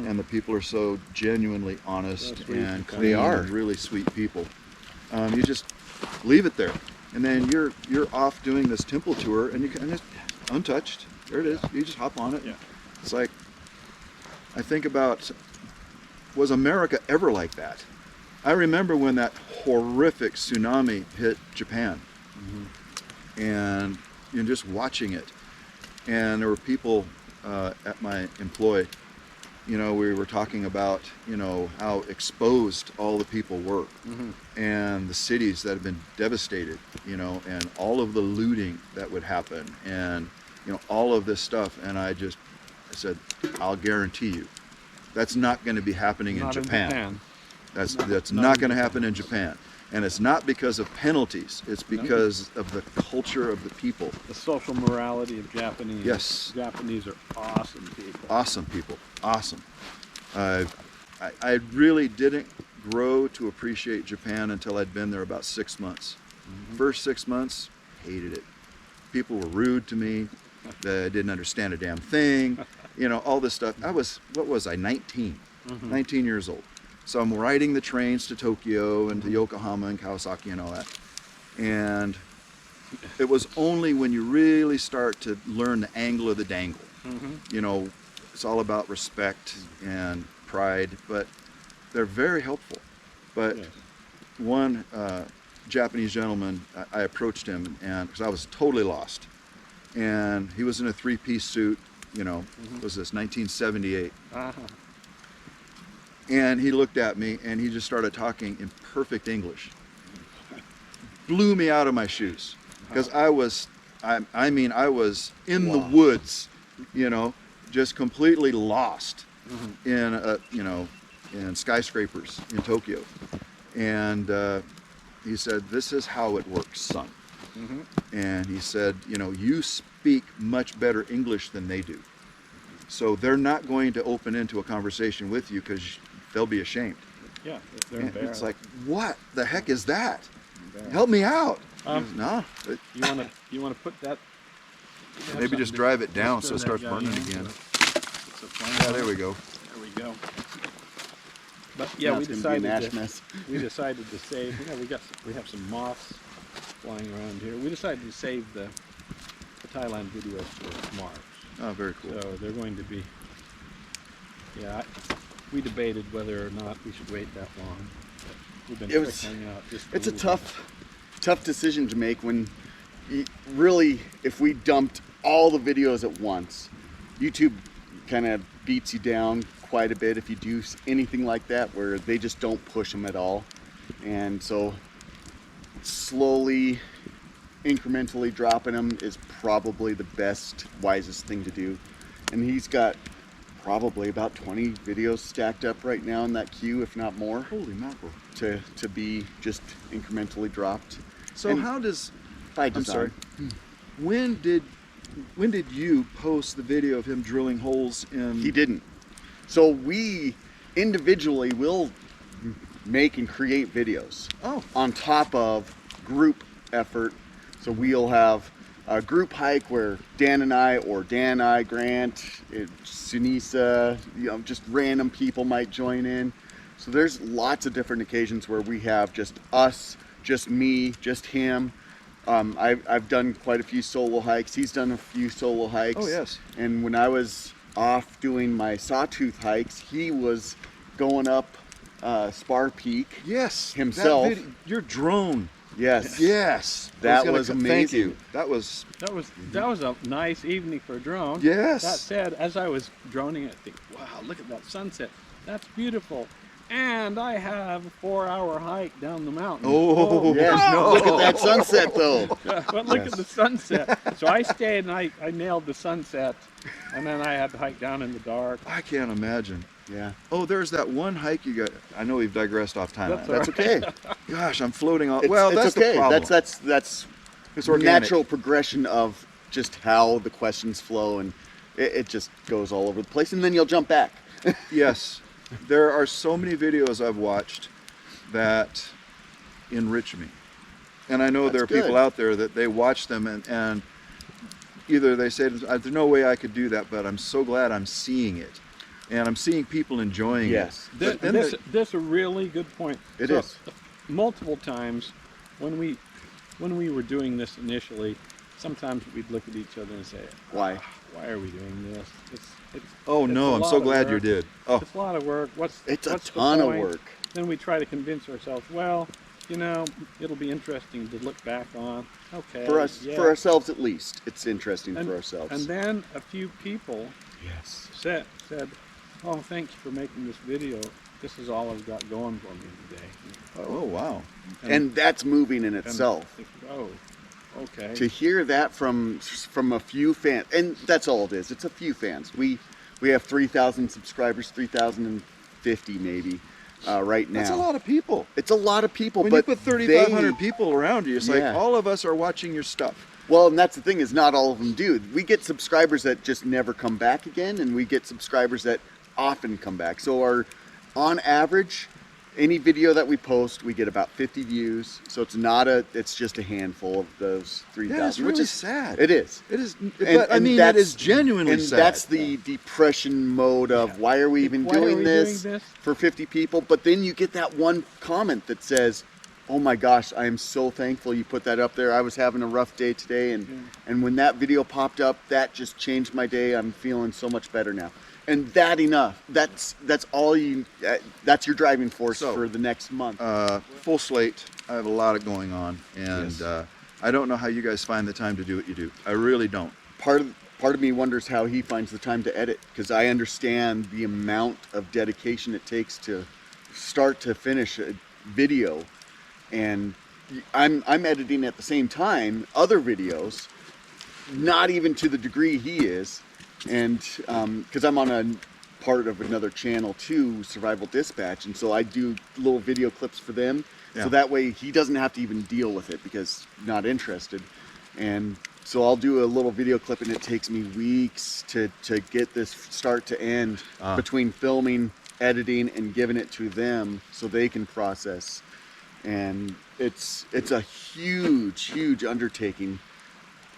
[SPEAKER 2] and the people are so genuinely honest
[SPEAKER 4] So sweet
[SPEAKER 2] and
[SPEAKER 4] and kind.
[SPEAKER 2] clean and really sweet people. You just leave it there, and then you're off doing this temple tour, and you can just untouched. There it is. You just hop on it.
[SPEAKER 4] Yeah.
[SPEAKER 2] It's like, I think about, was America ever like that? I remember when that horrific tsunami hit Japan, and just watching it, and there were people at my employ. We were talking about how exposed all the people were, and the cities that have been devastated, and all of the looting that would happen, and all of this stuff. And I said, I'll guarantee you, That's not going to be happening in
[SPEAKER 3] Not
[SPEAKER 2] Japan. That's
[SPEAKER 3] not
[SPEAKER 2] not
[SPEAKER 3] in
[SPEAKER 2] going to
[SPEAKER 3] Japan.
[SPEAKER 2] happen in Japan. And it's not because of penalties. It's because of the culture of the people.
[SPEAKER 3] The social morality of Japanese.
[SPEAKER 2] Yes.
[SPEAKER 3] Japanese are awesome people.
[SPEAKER 2] Awesome people. Awesome. I really didn't grow to appreciate Japan until I'd been there about 6 months. First 6 months, hated it. People were rude to me. They didn't understand a damn thing. You know, all this stuff. What was I, 19? 19 years old. So I'm riding the trains to Tokyo and to Yokohama and Kawasaki and all that. And it was only when you really start to learn the angle of the dangle. You know, it's all about respect and pride, but they're very helpful. But
[SPEAKER 3] Yes.
[SPEAKER 2] one Japanese gentleman, I approached him, and because I was totally lost, and he was in a three-piece suit. You know, was this 1978?
[SPEAKER 3] Uh-huh.
[SPEAKER 2] And he looked at me, and he just started talking in perfect English. Blew me out of my shoes, because I was in the woods, you know, just completely lost in in skyscrapers in Tokyo. And he said, "This is how it works, son." And he said, "You know, you speak much better English than they do, so they're not going to open into a conversation with you because they'll be ashamed."
[SPEAKER 3] Yeah, they're
[SPEAKER 2] And
[SPEAKER 3] embarrassed.
[SPEAKER 2] it's like, what the heck is that?
[SPEAKER 3] Embarrassed.
[SPEAKER 2] Help me out.
[SPEAKER 3] Um,
[SPEAKER 2] No,
[SPEAKER 3] You wanna put that?
[SPEAKER 2] maybe just drive it down so it starts burning again. Yeah, there we go.
[SPEAKER 3] There we go. But yeah,
[SPEAKER 1] Now
[SPEAKER 3] we
[SPEAKER 1] it's gonna be an
[SPEAKER 3] decided
[SPEAKER 1] ash mess.
[SPEAKER 3] we decided to save. You know, we have some moths flying around here. We decided to save the Thailand videos for March.
[SPEAKER 2] Oh, very cool.
[SPEAKER 3] So they're going to be. Yeah, we debated whether or not we should wait that long. But we've been
[SPEAKER 1] It was-
[SPEAKER 3] trickling out just.
[SPEAKER 1] It's a
[SPEAKER 3] little
[SPEAKER 1] tough decision to make when really, if we dumped all the videos at once, YouTube kind of beats you down quite a bit if you do anything like that, where they just don't push them at all. And so slowly, incrementally dropping them is probably the best, wisest thing to do. And he's got probably about 20 videos stacked up right now in that queue, if not more,
[SPEAKER 2] Holy mackerel.
[SPEAKER 1] to be just incrementally dropped.
[SPEAKER 2] So
[SPEAKER 1] And
[SPEAKER 2] how does,
[SPEAKER 1] by
[SPEAKER 2] I'm
[SPEAKER 1] design.
[SPEAKER 2] sorry, when did you post the video of him drilling holes in?
[SPEAKER 1] He didn't. So we individually will make and create videos
[SPEAKER 2] Oh,
[SPEAKER 1] on top of group effort. So we'll have a group hike where Dan and I, or Dan, I, Grant, Sunisa, you know, just random people might join in. So there's lots of different occasions where we have just us, just me, just him. I've done quite a few solo hikes. He's done a few solo hikes.
[SPEAKER 2] Oh, yes.
[SPEAKER 1] And when I was off doing my Sawtooth hikes, he was going up Spar Peak.
[SPEAKER 2] yes. that
[SPEAKER 1] Himself.
[SPEAKER 2] your drone.
[SPEAKER 1] Yes.
[SPEAKER 2] Yes.
[SPEAKER 1] That
[SPEAKER 2] I
[SPEAKER 1] was
[SPEAKER 2] gonna- Thank
[SPEAKER 1] amazing.
[SPEAKER 2] you. That was,
[SPEAKER 3] That was a nice evening for a drone.
[SPEAKER 2] Yes.
[SPEAKER 3] That said, as I was droning, I think, wow, look at that sunset. That's beautiful. And I have a 4-hour hike down the mountain.
[SPEAKER 2] Oh,
[SPEAKER 1] Yes.
[SPEAKER 2] no.
[SPEAKER 1] Look at that sunset, though.
[SPEAKER 3] But look
[SPEAKER 2] Yes.
[SPEAKER 3] at the sunset. So I stayed and I nailed the sunset. And then I had to hike down in the dark.
[SPEAKER 2] I can't imagine.
[SPEAKER 1] Yeah.
[SPEAKER 2] Oh, there's that one hike you got. I know we've digressed off Thailand.
[SPEAKER 3] That's
[SPEAKER 1] That's okay.
[SPEAKER 2] Gosh, I'm floating off.
[SPEAKER 1] It's,
[SPEAKER 2] Well,
[SPEAKER 1] it's
[SPEAKER 2] that's
[SPEAKER 1] okay.
[SPEAKER 2] the problem.
[SPEAKER 1] That's
[SPEAKER 2] It's organic.
[SPEAKER 1] natural progression of just how the questions flow, and it just goes all over the place, and then you'll jump back.
[SPEAKER 2] Yes, there are so many videos I've watched that enrich me, and I know there are
[SPEAKER 1] That's
[SPEAKER 2] people
[SPEAKER 1] good.
[SPEAKER 2] out there that they watch them and either they say, "There's no way I could do that," but I'm so glad I'm seeing it, and I'm seeing people enjoying
[SPEAKER 1] Yes.
[SPEAKER 2] it.
[SPEAKER 3] This,
[SPEAKER 2] But then
[SPEAKER 3] this, this is a really good point.
[SPEAKER 1] It
[SPEAKER 3] So,
[SPEAKER 1] is.
[SPEAKER 3] Multiple times when we were doing this initially, sometimes we'd look at each other and say,
[SPEAKER 1] Why?
[SPEAKER 3] why are we doing this? It's
[SPEAKER 2] oh
[SPEAKER 3] it's
[SPEAKER 2] no,
[SPEAKER 3] a
[SPEAKER 2] I'm
[SPEAKER 3] lot
[SPEAKER 2] so
[SPEAKER 3] of
[SPEAKER 2] glad you
[SPEAKER 3] work.
[SPEAKER 2] did. Oh,
[SPEAKER 3] It's a lot of work. What's
[SPEAKER 1] It's a
[SPEAKER 3] what's the
[SPEAKER 1] ton of
[SPEAKER 3] point?
[SPEAKER 1] work.
[SPEAKER 3] Then we try to convince ourselves, well, you know, it'll be interesting to look back on. Okay.
[SPEAKER 1] For us,
[SPEAKER 3] yeah.
[SPEAKER 1] for ourselves at least, it's interesting
[SPEAKER 3] and,
[SPEAKER 1] for ourselves.
[SPEAKER 3] And then a few people
[SPEAKER 1] yes.
[SPEAKER 3] said, oh, thank you for making this video. This is all I've got going for me today.
[SPEAKER 2] oh wow.
[SPEAKER 1] And that's moving in
[SPEAKER 3] And
[SPEAKER 1] itself.
[SPEAKER 3] oh, okay.
[SPEAKER 1] To hear that from a few fans, and that's all it is. It's a few fans. We We have 3,000 subscribers, 3,050 maybe right now.
[SPEAKER 2] That's a lot of people.
[SPEAKER 1] It's a lot of people.
[SPEAKER 2] When
[SPEAKER 1] but
[SPEAKER 2] you put 3,500
[SPEAKER 1] they-
[SPEAKER 2] people around you, it's like
[SPEAKER 1] Yeah.
[SPEAKER 2] all of us are watching your stuff.
[SPEAKER 1] Well, and that's the thing, is not all of them do. We get subscribers that just never come back again, and we get subscribers that often come back. So on average, any video that we post, we get about 50 views. So it's just a handful of those 3,000.
[SPEAKER 2] Yeah, it's
[SPEAKER 1] which
[SPEAKER 2] really
[SPEAKER 1] is
[SPEAKER 2] sad.
[SPEAKER 1] It is.
[SPEAKER 2] It is.
[SPEAKER 1] And-
[SPEAKER 2] But I
[SPEAKER 1] and
[SPEAKER 2] mean, it
[SPEAKER 1] that's-
[SPEAKER 2] is genuinely
[SPEAKER 1] And
[SPEAKER 2] sad.
[SPEAKER 1] that's the depression mode of why are we even
[SPEAKER 3] Why are
[SPEAKER 1] doing
[SPEAKER 3] we
[SPEAKER 1] this
[SPEAKER 3] doing this?
[SPEAKER 1] for 50 people? But then you get that one comment that says, oh my gosh, I am so thankful you put that up there. I was having a rough day today, and when that video popped up, that just changed my day. I'm feeling so much better now. And that's all you, that's your driving force
[SPEAKER 2] So,
[SPEAKER 1] for the next month.
[SPEAKER 2] Full slate. I have a lot of going on, and
[SPEAKER 1] Yes.
[SPEAKER 2] I don't know how you guys find the time to do what you do. I really don't.
[SPEAKER 1] Part of me wonders how he finds the time to edit, because I understand the amount of dedication it takes to start to finish a video, and I'm editing at the same time other videos, not even to the degree he is, and because I'm on a part of another channel too, Survival Dispatch, and so I do little video clips for them,
[SPEAKER 2] Yeah.
[SPEAKER 1] so that way he doesn't have to even deal with it because not interested. And so I'll do a little video clip, and it takes me weeks to get this start to end between filming, editing, and giving it to them so they can process. And it's a huge undertaking,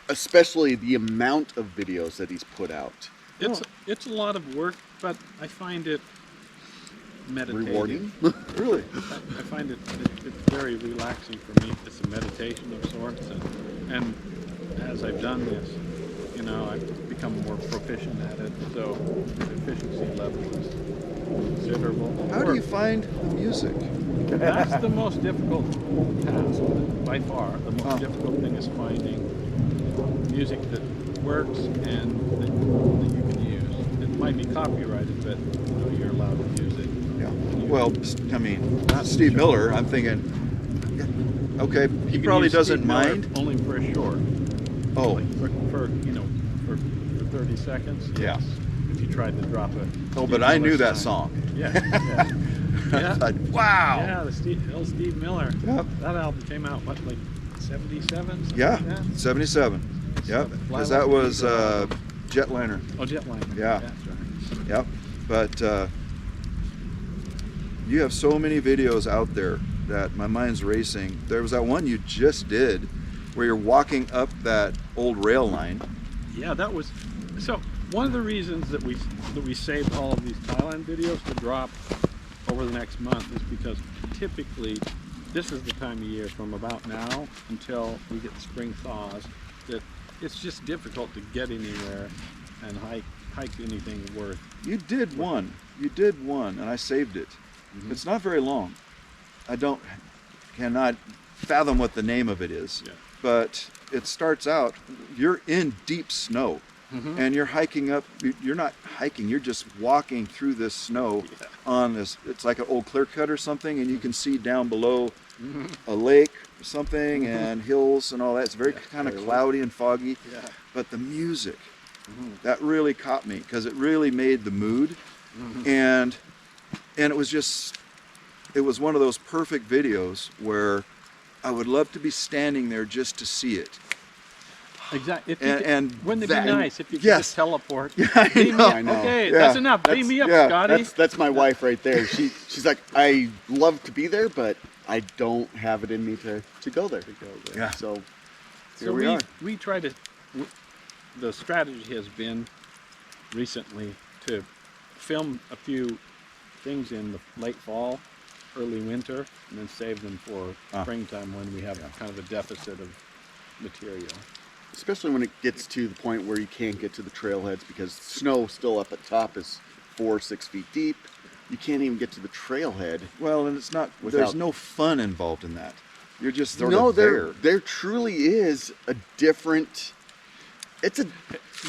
[SPEAKER 1] especially the amount of videos that he's put out.
[SPEAKER 3] It's a lot of work, but I find it meditative.
[SPEAKER 1] Rewarding.
[SPEAKER 2] Really.
[SPEAKER 3] I find it's very relaxing for me. It's a meditation of sorts, and as I've done this, you know, I've become more proficient at it. So the efficiency level is considerable.
[SPEAKER 2] How do you find the music?
[SPEAKER 3] That's the most difficult task by far. The most
[SPEAKER 2] Oh.
[SPEAKER 3] difficult thing is finding music that works and that you can use. It might be copyrighted, but you know, you're allowed to use it.
[SPEAKER 2] Yeah. Well, I mean, Steve Miller. I'm thinking, okay, he
[SPEAKER 3] You can
[SPEAKER 2] probably
[SPEAKER 3] use
[SPEAKER 2] doesn't
[SPEAKER 3] Steve Miller
[SPEAKER 2] mind.
[SPEAKER 3] only for a short.
[SPEAKER 2] Oh,
[SPEAKER 3] Like for you know, for 30 seconds.
[SPEAKER 2] Yeah.
[SPEAKER 3] Yes. If you tried to drop a.
[SPEAKER 2] oh,
[SPEAKER 3] Steve
[SPEAKER 2] but I
[SPEAKER 3] Miller
[SPEAKER 2] knew that
[SPEAKER 3] song.
[SPEAKER 2] song.
[SPEAKER 3] Yeah. Yeah.
[SPEAKER 2] I
[SPEAKER 3] Yeah.
[SPEAKER 2] thought, wow.
[SPEAKER 3] Yeah, the Steve Miller.
[SPEAKER 2] Yep.
[SPEAKER 3] That album came out what, like 77?
[SPEAKER 2] Yeah,
[SPEAKER 3] Like that?
[SPEAKER 2] 77. Yep, because that was Jetliner.
[SPEAKER 3] Oh, Jetliner.
[SPEAKER 2] Yeah.
[SPEAKER 3] That's right.
[SPEAKER 2] Yep. But you have so many videos out there that my mind's racing. There was that one you just did where you're walking up that old rail line.
[SPEAKER 3] Yeah, that was. So one of the reasons that we saved all of these Thailand videos to drop over the next month is because typically this is the time of year from about now until we get the spring thaws that it's just difficult to get anywhere and hike anything worth.
[SPEAKER 2] You did one, and I saved it.
[SPEAKER 3] Mhm.
[SPEAKER 2] It's not very long. I cannot fathom what the name of it is,
[SPEAKER 3] Yeah.
[SPEAKER 2] but it starts out, you're in deep snow.
[SPEAKER 3] Mhm.
[SPEAKER 2] And you're hiking up, you're not hiking, you're just walking through this snow
[SPEAKER 3] Yeah.
[SPEAKER 2] on this, it's like an old clear cut or something, and you can see down below
[SPEAKER 3] Mhm.
[SPEAKER 2] a lake or something
[SPEAKER 3] Mhm.
[SPEAKER 2] and hills and all that. It's very
[SPEAKER 3] Yeah,
[SPEAKER 2] kind of
[SPEAKER 3] very
[SPEAKER 2] cloudy and foggy,
[SPEAKER 3] Yeah.
[SPEAKER 2] but the music,
[SPEAKER 3] Mhm.
[SPEAKER 2] that really caught me because it really made the mood.
[SPEAKER 3] Mhm.
[SPEAKER 2] And it was just, it was one of those perfect videos where I would love to be standing there just to see it.
[SPEAKER 3] Exactly. If you
[SPEAKER 2] And-
[SPEAKER 3] could-
[SPEAKER 2] and
[SPEAKER 3] wouldn't it
[SPEAKER 2] that-
[SPEAKER 3] be nice if you could
[SPEAKER 2] yes.
[SPEAKER 3] just teleport?
[SPEAKER 2] Yeah, I
[SPEAKER 3] Beam me
[SPEAKER 2] know.
[SPEAKER 3] up.
[SPEAKER 1] I know.
[SPEAKER 3] Okay,
[SPEAKER 2] Yeah.
[SPEAKER 3] that's enough. Beam me up,
[SPEAKER 2] yeah,
[SPEAKER 3] Scotty.
[SPEAKER 1] That's my wife right there. She's like, I love to be there, but I don't have it in me to go there.
[SPEAKER 2] Yeah.
[SPEAKER 1] So here
[SPEAKER 3] So
[SPEAKER 1] we are.
[SPEAKER 3] we try to. The strategy has been recently to film a few things in the late fall, early winter, and then save them for springtime when we have kind of a deficit of material.
[SPEAKER 1] Especially when it gets to the point where you can't get to the trailheads because snow still up at top is 4-6 feet deep. You can't even get to the trailhead.
[SPEAKER 2] Well, and it's not, there's
[SPEAKER 1] Without-
[SPEAKER 2] no fun involved in that. You're just sort
[SPEAKER 1] No,
[SPEAKER 2] of there.
[SPEAKER 1] there truly is a different. It's a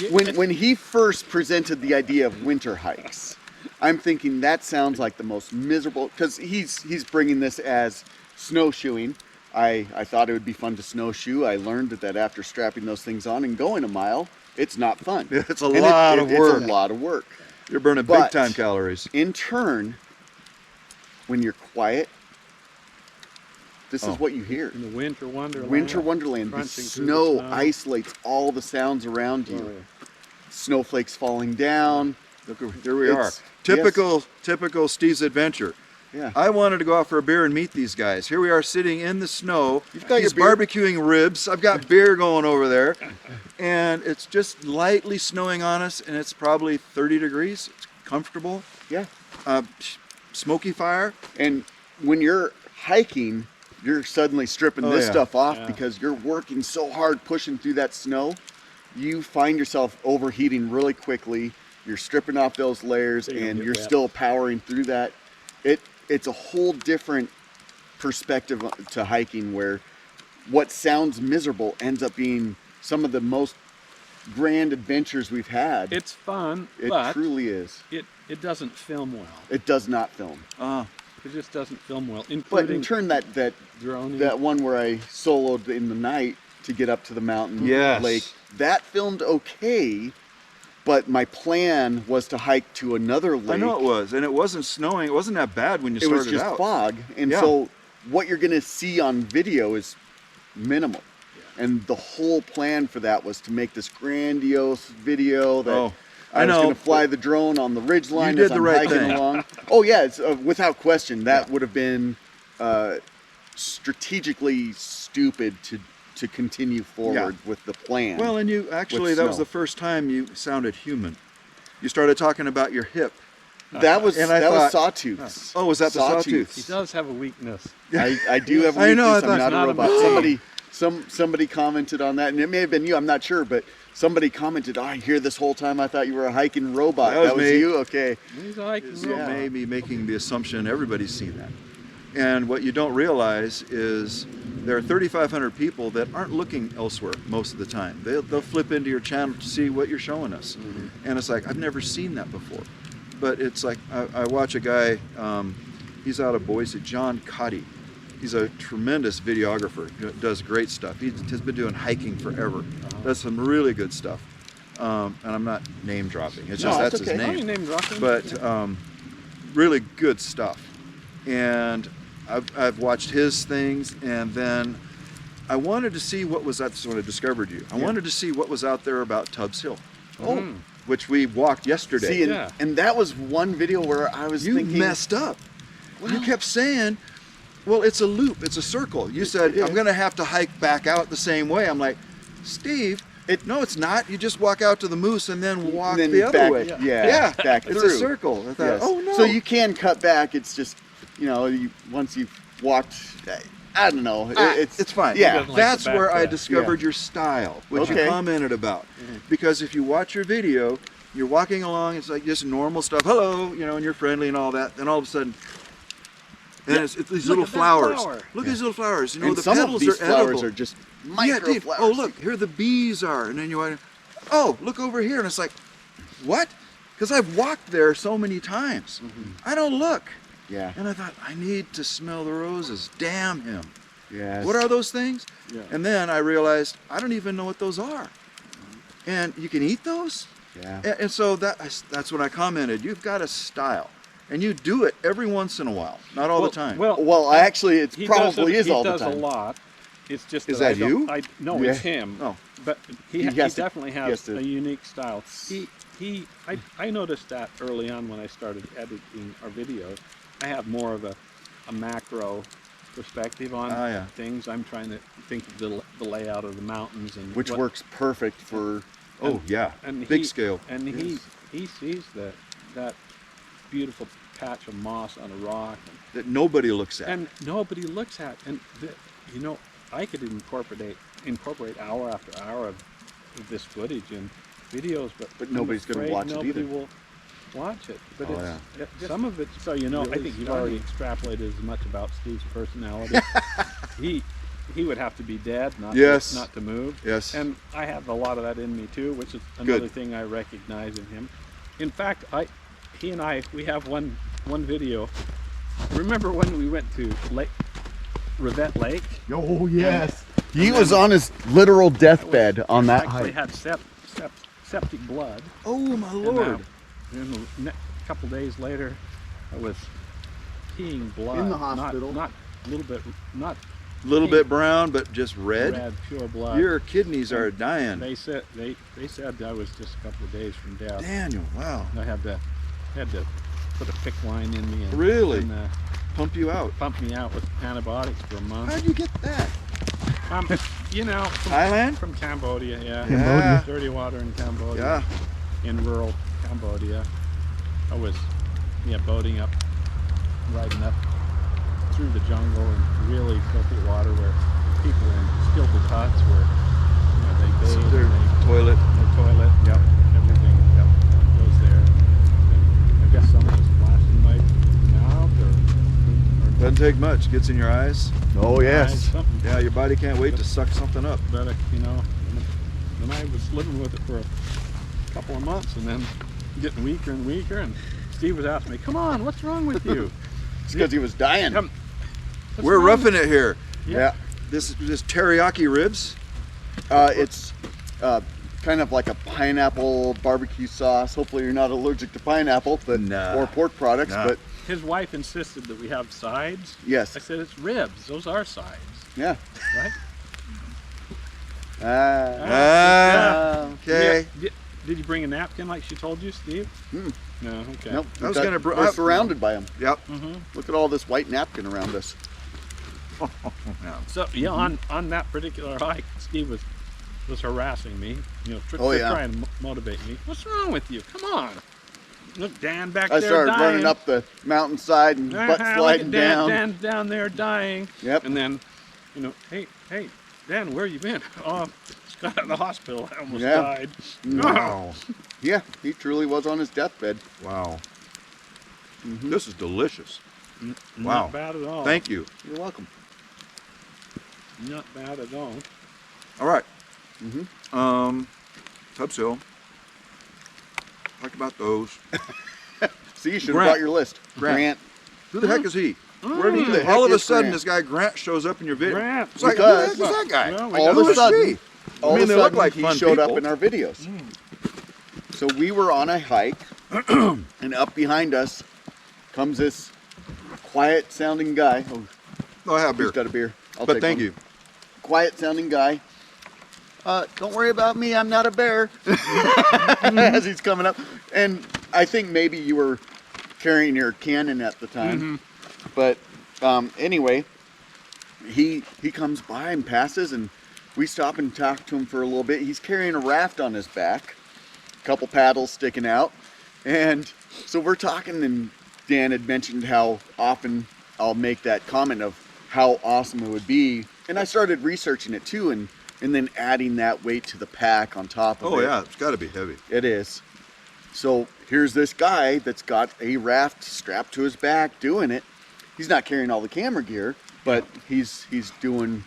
[SPEAKER 3] Yeah,
[SPEAKER 1] when he first presented the idea of winter hikes, I'm thinking that sounds like the most miserable because he's bringing this as snowshoeing. I thought it would be fun to snowshoe. I learned that after strapping those things on and going a mile, it's not fun.
[SPEAKER 2] It's a
[SPEAKER 1] And
[SPEAKER 2] lot of work.
[SPEAKER 1] It's a lot of work.
[SPEAKER 2] You're burning
[SPEAKER 1] But-
[SPEAKER 2] big time calories.
[SPEAKER 1] In turn, when you're quiet, this
[SPEAKER 2] Oh.
[SPEAKER 1] is what you hear.
[SPEAKER 4] In the winter wonderland.
[SPEAKER 1] Winter wonderland. The
[SPEAKER 4] Crunching through the
[SPEAKER 1] snow
[SPEAKER 4] snow.
[SPEAKER 1] isolates all the sounds around you.
[SPEAKER 4] Oh, yeah.
[SPEAKER 1] Snowflakes falling down.
[SPEAKER 2] Look, here we are.
[SPEAKER 1] It's-
[SPEAKER 2] Typical Steve's adventure.
[SPEAKER 1] Yeah.
[SPEAKER 2] I wanted to go out for a beer and meet these guys. Here we are sitting in the snow.
[SPEAKER 1] You've got
[SPEAKER 2] He's
[SPEAKER 1] your beer?
[SPEAKER 2] barbecuing ribs. I've got beer going over there. And it's just lightly snowing on us, and it's probably 30 degrees. It's comfortable.
[SPEAKER 1] Yeah.
[SPEAKER 2] Smoky fire.
[SPEAKER 1] And when you're hiking, you're suddenly stripping
[SPEAKER 2] Oh,
[SPEAKER 1] this
[SPEAKER 2] yeah.
[SPEAKER 1] stuff off
[SPEAKER 4] Yeah.
[SPEAKER 1] because you're working so hard pushing through that snow. You find yourself overheating really quickly. You're stripping off those layers
[SPEAKER 4] So you don't
[SPEAKER 1] and
[SPEAKER 4] get
[SPEAKER 1] you're
[SPEAKER 4] wet.
[SPEAKER 1] still powering through that. It's a whole different perspective to hiking where what sounds miserable ends up being some of the most grand adventures we've had.
[SPEAKER 4] It's fun,
[SPEAKER 1] It
[SPEAKER 4] but
[SPEAKER 1] truly is.
[SPEAKER 4] it doesn't film well.
[SPEAKER 1] It does not film.
[SPEAKER 4] It just doesn't film well,
[SPEAKER 1] But in
[SPEAKER 4] including
[SPEAKER 1] turn, that
[SPEAKER 4] droning.
[SPEAKER 1] that one where I soloed in the night to get up to the mountain
[SPEAKER 2] Yes.
[SPEAKER 1] lake, that filmed okay, but my plan was to hike to another lake.
[SPEAKER 2] I know it was. And it wasn't snowing. It wasn't that bad when you
[SPEAKER 1] It
[SPEAKER 2] started
[SPEAKER 1] was just
[SPEAKER 2] out.
[SPEAKER 1] fog, and
[SPEAKER 2] Yeah.
[SPEAKER 1] so what you're gonna see on video is minimal. And the whole plan for that was to make this grandiose video that
[SPEAKER 2] Oh,
[SPEAKER 1] I
[SPEAKER 2] I
[SPEAKER 1] was
[SPEAKER 2] know,
[SPEAKER 1] going to fly the drone on the ridge line
[SPEAKER 2] did
[SPEAKER 1] as
[SPEAKER 2] the
[SPEAKER 1] I'm
[SPEAKER 2] right
[SPEAKER 1] hiking
[SPEAKER 2] thing.
[SPEAKER 1] along. Oh yeah, it's without question that
[SPEAKER 2] Yeah.
[SPEAKER 1] would have been strategically stupid to continue forward with the plan.
[SPEAKER 2] Well, and you actually,
[SPEAKER 1] with
[SPEAKER 2] that was
[SPEAKER 1] snow.
[SPEAKER 2] the first time you sounded human. You started talking about your hip.
[SPEAKER 1] that was
[SPEAKER 2] and I
[SPEAKER 1] that was
[SPEAKER 2] thought-
[SPEAKER 1] Sawtooth.
[SPEAKER 2] Oh, was that the Sawtooth?
[SPEAKER 4] He does have a weakness.
[SPEAKER 1] I do have a
[SPEAKER 2] I
[SPEAKER 1] weakness.
[SPEAKER 2] know, I
[SPEAKER 1] I'm
[SPEAKER 2] thought-
[SPEAKER 1] not a
[SPEAKER 4] Not a
[SPEAKER 1] robot.
[SPEAKER 4] machine.
[SPEAKER 1] Somebody commented on that, and it may have been you. I'm not sure, but somebody commented, "Oh, I hear this whole time. I thought you were a hiking robot."
[SPEAKER 2] That was me.
[SPEAKER 1] you. Okay.
[SPEAKER 4] He's like,
[SPEAKER 2] You may be making the assumption everybody's seen that. And what you don't realize is there are 3,500 people that aren't looking elsewhere most of the time. They'll flip into your channel to see what you're showing us. And it's like, I've never seen that before. But it's like, I watch a guy, he's out of Boise, John Cotty. He's a tremendous videographer, does great stuff. He has been doing hiking forever. Does some really good stuff. And I'm not name dropping, it's
[SPEAKER 1] No,
[SPEAKER 2] just
[SPEAKER 1] that's
[SPEAKER 2] that's his
[SPEAKER 1] okay.
[SPEAKER 2] name.
[SPEAKER 4] Oh, you name dropping?
[SPEAKER 2] But really good stuff. And I've watched his things, and then I wanted to see what was out. That's when I discovered you. I
[SPEAKER 1] Yeah.
[SPEAKER 2] wanted to see what was out there about Tubbs Hill,
[SPEAKER 1] Oh,
[SPEAKER 2] which we walked yesterday.
[SPEAKER 1] see, and,
[SPEAKER 4] Yeah.
[SPEAKER 1] and that was one video where I was
[SPEAKER 2] you
[SPEAKER 1] thinking,
[SPEAKER 2] messed up. You
[SPEAKER 1] Well-
[SPEAKER 2] kept saying, "Well, it's a loop. It's a circle." You said,
[SPEAKER 1] it
[SPEAKER 2] "I'm
[SPEAKER 1] is.
[SPEAKER 2] going to have to hike back out the same way." I'm like, "Steve, no, it's not. You just walk out to the moose and then walk
[SPEAKER 1] and then
[SPEAKER 2] the other
[SPEAKER 1] back,
[SPEAKER 2] way."
[SPEAKER 1] yeah, back
[SPEAKER 2] It's
[SPEAKER 1] through.
[SPEAKER 2] a circle. I thought,
[SPEAKER 1] Yes.
[SPEAKER 2] "Oh no."
[SPEAKER 1] So you can cut back. It's just, once you've walked, I don't know.
[SPEAKER 2] It's fine.
[SPEAKER 1] Yeah.
[SPEAKER 4] doesn't like
[SPEAKER 2] That's
[SPEAKER 4] the
[SPEAKER 2] where I
[SPEAKER 4] backtrack.
[SPEAKER 2] discovered your style, which you
[SPEAKER 1] Okay.
[SPEAKER 2] commented about. Because if you watch your video, you're walking along, it's like just normal stuff. Hello, and you're friendly and all that. Then all of a sudden, and it's these
[SPEAKER 4] Look
[SPEAKER 2] little
[SPEAKER 4] at that
[SPEAKER 2] flowers.
[SPEAKER 4] flower.
[SPEAKER 2] Look at these little flowers.
[SPEAKER 1] and
[SPEAKER 2] the
[SPEAKER 1] some
[SPEAKER 2] petals
[SPEAKER 1] of these
[SPEAKER 2] are
[SPEAKER 1] flowers
[SPEAKER 2] edible.
[SPEAKER 1] are just
[SPEAKER 2] Yeah,
[SPEAKER 1] micro
[SPEAKER 2] dude.
[SPEAKER 1] flowers.
[SPEAKER 2] Oh, look, here the bees are. And then you want to, oh, look over here. And it's like, what? Because I've walked there so many times. I don't look.
[SPEAKER 1] Yeah.
[SPEAKER 2] And I thought, I need to smell the roses. Damn him.
[SPEAKER 1] Yes.
[SPEAKER 2] What are those things?
[SPEAKER 4] Yeah.
[SPEAKER 2] And then I realized I don't even know what those are. And you can eat those?
[SPEAKER 1] Yeah.
[SPEAKER 2] And so that's when I commented, you've got a style. And you do it every once in a while, not all the time.
[SPEAKER 4] Well,
[SPEAKER 1] Well, actually, it
[SPEAKER 4] he
[SPEAKER 1] probably
[SPEAKER 4] does
[SPEAKER 1] is all the
[SPEAKER 4] He does
[SPEAKER 1] time.
[SPEAKER 4] a lot. It's just
[SPEAKER 2] Is
[SPEAKER 4] that I
[SPEAKER 2] that
[SPEAKER 4] don't-
[SPEAKER 2] you?
[SPEAKER 4] No,
[SPEAKER 1] Yeah.
[SPEAKER 4] it's him.
[SPEAKER 2] Oh.
[SPEAKER 4] But he
[SPEAKER 1] He has to-
[SPEAKER 4] definitely
[SPEAKER 1] he has
[SPEAKER 4] has
[SPEAKER 1] to-
[SPEAKER 4] a unique style. I noticed that early on when I started editing our videos. I have more of a macro perspective on
[SPEAKER 2] Ah, yeah.
[SPEAKER 4] things. I'm trying to think of the layout of the mountains and
[SPEAKER 1] Which
[SPEAKER 4] what-
[SPEAKER 1] works perfect for.
[SPEAKER 2] Oh, yeah.
[SPEAKER 4] and
[SPEAKER 2] Big
[SPEAKER 4] he-
[SPEAKER 2] scale.
[SPEAKER 4] And
[SPEAKER 1] Yes.
[SPEAKER 4] he sees that beautiful patch of moss on a rock,
[SPEAKER 2] That nobody looks at.
[SPEAKER 4] and nobody looks at. And I could incorporate hour after hour of this footage in videos, but
[SPEAKER 1] But
[SPEAKER 4] I'm
[SPEAKER 1] nobody's gonna
[SPEAKER 4] afraid
[SPEAKER 1] watch it
[SPEAKER 4] nobody
[SPEAKER 1] either.
[SPEAKER 4] will watch it. But
[SPEAKER 2] Oh,
[SPEAKER 4] some of it. So I
[SPEAKER 1] really
[SPEAKER 4] think you've already extrapolated as much about Steve's personality. he would have to be dead,
[SPEAKER 2] Yes.
[SPEAKER 4] not to move.
[SPEAKER 2] Yes.
[SPEAKER 4] And I have a lot of that in me too, which is another thing I recognize in him. In fact, he and I have one video. Remember when we went to Rivette Lake?
[SPEAKER 1] Oh yes. He was on his literal deathbed on that
[SPEAKER 4] Actually
[SPEAKER 1] hike.
[SPEAKER 4] had septic blood.
[SPEAKER 2] Oh, my
[SPEAKER 4] And,
[SPEAKER 2] Lord.
[SPEAKER 3] then a couple days later, I was peeing blood.
[SPEAKER 1] In the hospital.
[SPEAKER 3] Not a little bit, not
[SPEAKER 2] A little
[SPEAKER 3] pink,
[SPEAKER 2] bit brown, but just red.
[SPEAKER 3] pure blood.
[SPEAKER 2] Your kidneys are dying.
[SPEAKER 3] They said I was just a couple of days from death.
[SPEAKER 2] Daniel, wow.
[SPEAKER 3] I had to put a PICC line in me and
[SPEAKER 2] Really?
[SPEAKER 3] and,
[SPEAKER 2] Pump you out.
[SPEAKER 3] pump me out with antibiotics for a month.
[SPEAKER 2] How'd you get that?
[SPEAKER 3] You know,
[SPEAKER 2] Thailand?
[SPEAKER 3] from Cambodia, yeah.
[SPEAKER 2] Yeah.
[SPEAKER 3] Dirty water in Cambodia.
[SPEAKER 2] Yeah.
[SPEAKER 3] In rural Cambodia. I was, boating up, riding up through the jungle in really filthy water where people in stilted huts where, they bathe
[SPEAKER 2] Their
[SPEAKER 3] and
[SPEAKER 2] toilet.
[SPEAKER 3] their toilet, everything, goes there. And I guess someone was flashing my mouth or
[SPEAKER 2] Doesn't take much. Gets in your eyes.
[SPEAKER 1] Oh yes.
[SPEAKER 3] something.
[SPEAKER 2] Yeah, your body can't wait to suck something up.
[SPEAKER 3] But then I was living with it for a couple of months and then getting weaker and weaker, and Steve was asking me, "Come on, what's wrong with you?"
[SPEAKER 1] It's because he was dying.
[SPEAKER 3] Come, what's
[SPEAKER 2] We're
[SPEAKER 3] wrong
[SPEAKER 2] roughing it here.
[SPEAKER 1] Yeah.
[SPEAKER 2] This teriyaki ribs.
[SPEAKER 1] It's kind of like a pineapple barbecue sauce. Hopefully you're not allergic to pineapple, but
[SPEAKER 2] Nah.
[SPEAKER 1] or pork products.
[SPEAKER 2] Nah.
[SPEAKER 1] But
[SPEAKER 3] His wife insisted that we have sides.
[SPEAKER 1] yes,
[SPEAKER 3] I said, "It's ribs. Those are sides,
[SPEAKER 1] yeah.
[SPEAKER 3] right?"
[SPEAKER 2] Okay.
[SPEAKER 3] Yeah. Did you bring a napkin like she told you, Steve?
[SPEAKER 1] Mm.
[SPEAKER 3] No. Okay.
[SPEAKER 1] Nope.
[SPEAKER 2] I was gonna
[SPEAKER 1] We're surrounded by them.
[SPEAKER 2] Yep.
[SPEAKER 3] Mm-hmm.
[SPEAKER 1] Look at all this white napkin around us.
[SPEAKER 3] So on that particular hike, Steve was harassing me, trying to motivate me. What's wrong with you? Come on. Look, Dan back
[SPEAKER 1] I
[SPEAKER 3] there
[SPEAKER 1] started
[SPEAKER 3] dying.
[SPEAKER 1] running up the mountainside and butt
[SPEAKER 3] Look at
[SPEAKER 1] sliding
[SPEAKER 3] Dan,
[SPEAKER 1] down.
[SPEAKER 3] Dan's down there dying.
[SPEAKER 1] Yep.
[SPEAKER 3] And then, hey, Dan, where you been? Oh, just got out of the hospital. I almost
[SPEAKER 1] Yeah.
[SPEAKER 3] died.
[SPEAKER 2] Wow.
[SPEAKER 1] Yeah, he truly was on his deathbed.
[SPEAKER 2] Wow.
[SPEAKER 1] Mhm.
[SPEAKER 2] This is delicious. Wow.
[SPEAKER 3] Not bad at all.
[SPEAKER 2] Thank you.
[SPEAKER 1] You're welcome.
[SPEAKER 3] Not bad at all.
[SPEAKER 2] All right.
[SPEAKER 1] Mm-hmm.
[SPEAKER 2] Tubbs Hill. Talked about those.
[SPEAKER 1] So you should have
[SPEAKER 2] Grant.
[SPEAKER 1] brought your list.
[SPEAKER 2] Grant. Who the heck is he?
[SPEAKER 1] Where do you think?
[SPEAKER 2] All of a sudden, this guy Grant shows up in your video.
[SPEAKER 3] Grant.
[SPEAKER 2] It's like,
[SPEAKER 1] Because-
[SPEAKER 2] who the heck is that guy?
[SPEAKER 3] Well, we
[SPEAKER 1] all
[SPEAKER 3] got
[SPEAKER 1] of a
[SPEAKER 2] Who is
[SPEAKER 1] sudden,
[SPEAKER 2] she?
[SPEAKER 1] all
[SPEAKER 2] I mean,
[SPEAKER 1] of a
[SPEAKER 2] they look
[SPEAKER 1] sudden
[SPEAKER 2] like
[SPEAKER 1] he
[SPEAKER 2] fun
[SPEAKER 1] showed up
[SPEAKER 2] people.
[SPEAKER 1] in our videos. So we were on a hike, and up behind us comes this quiet-sounding guy. Oh,
[SPEAKER 2] Oh, I have beer.
[SPEAKER 1] who's got a beer? I'll
[SPEAKER 2] But
[SPEAKER 1] take
[SPEAKER 2] thank
[SPEAKER 1] one.
[SPEAKER 2] you.
[SPEAKER 1] Quiet-sounding guy. Don't worry about me. I'm not a bear. As he's coming up, and I think maybe you were carrying your cannon at the time. But anyway, he comes by and passes, and we stop and talk to him for a little bit. He's carrying a raft on his back, a couple paddles sticking out, and so we're talking. And Dan had mentioned how often I'll make that comment of how awesome it would be, and I started researching it too, and then adding that weight to the pack on top of it.
[SPEAKER 2] Oh, yeah. It's got to be heavy.
[SPEAKER 1] It is. So here's this guy that's got a raft strapped to his back doing it. He's not carrying all the camera gear, but he's doing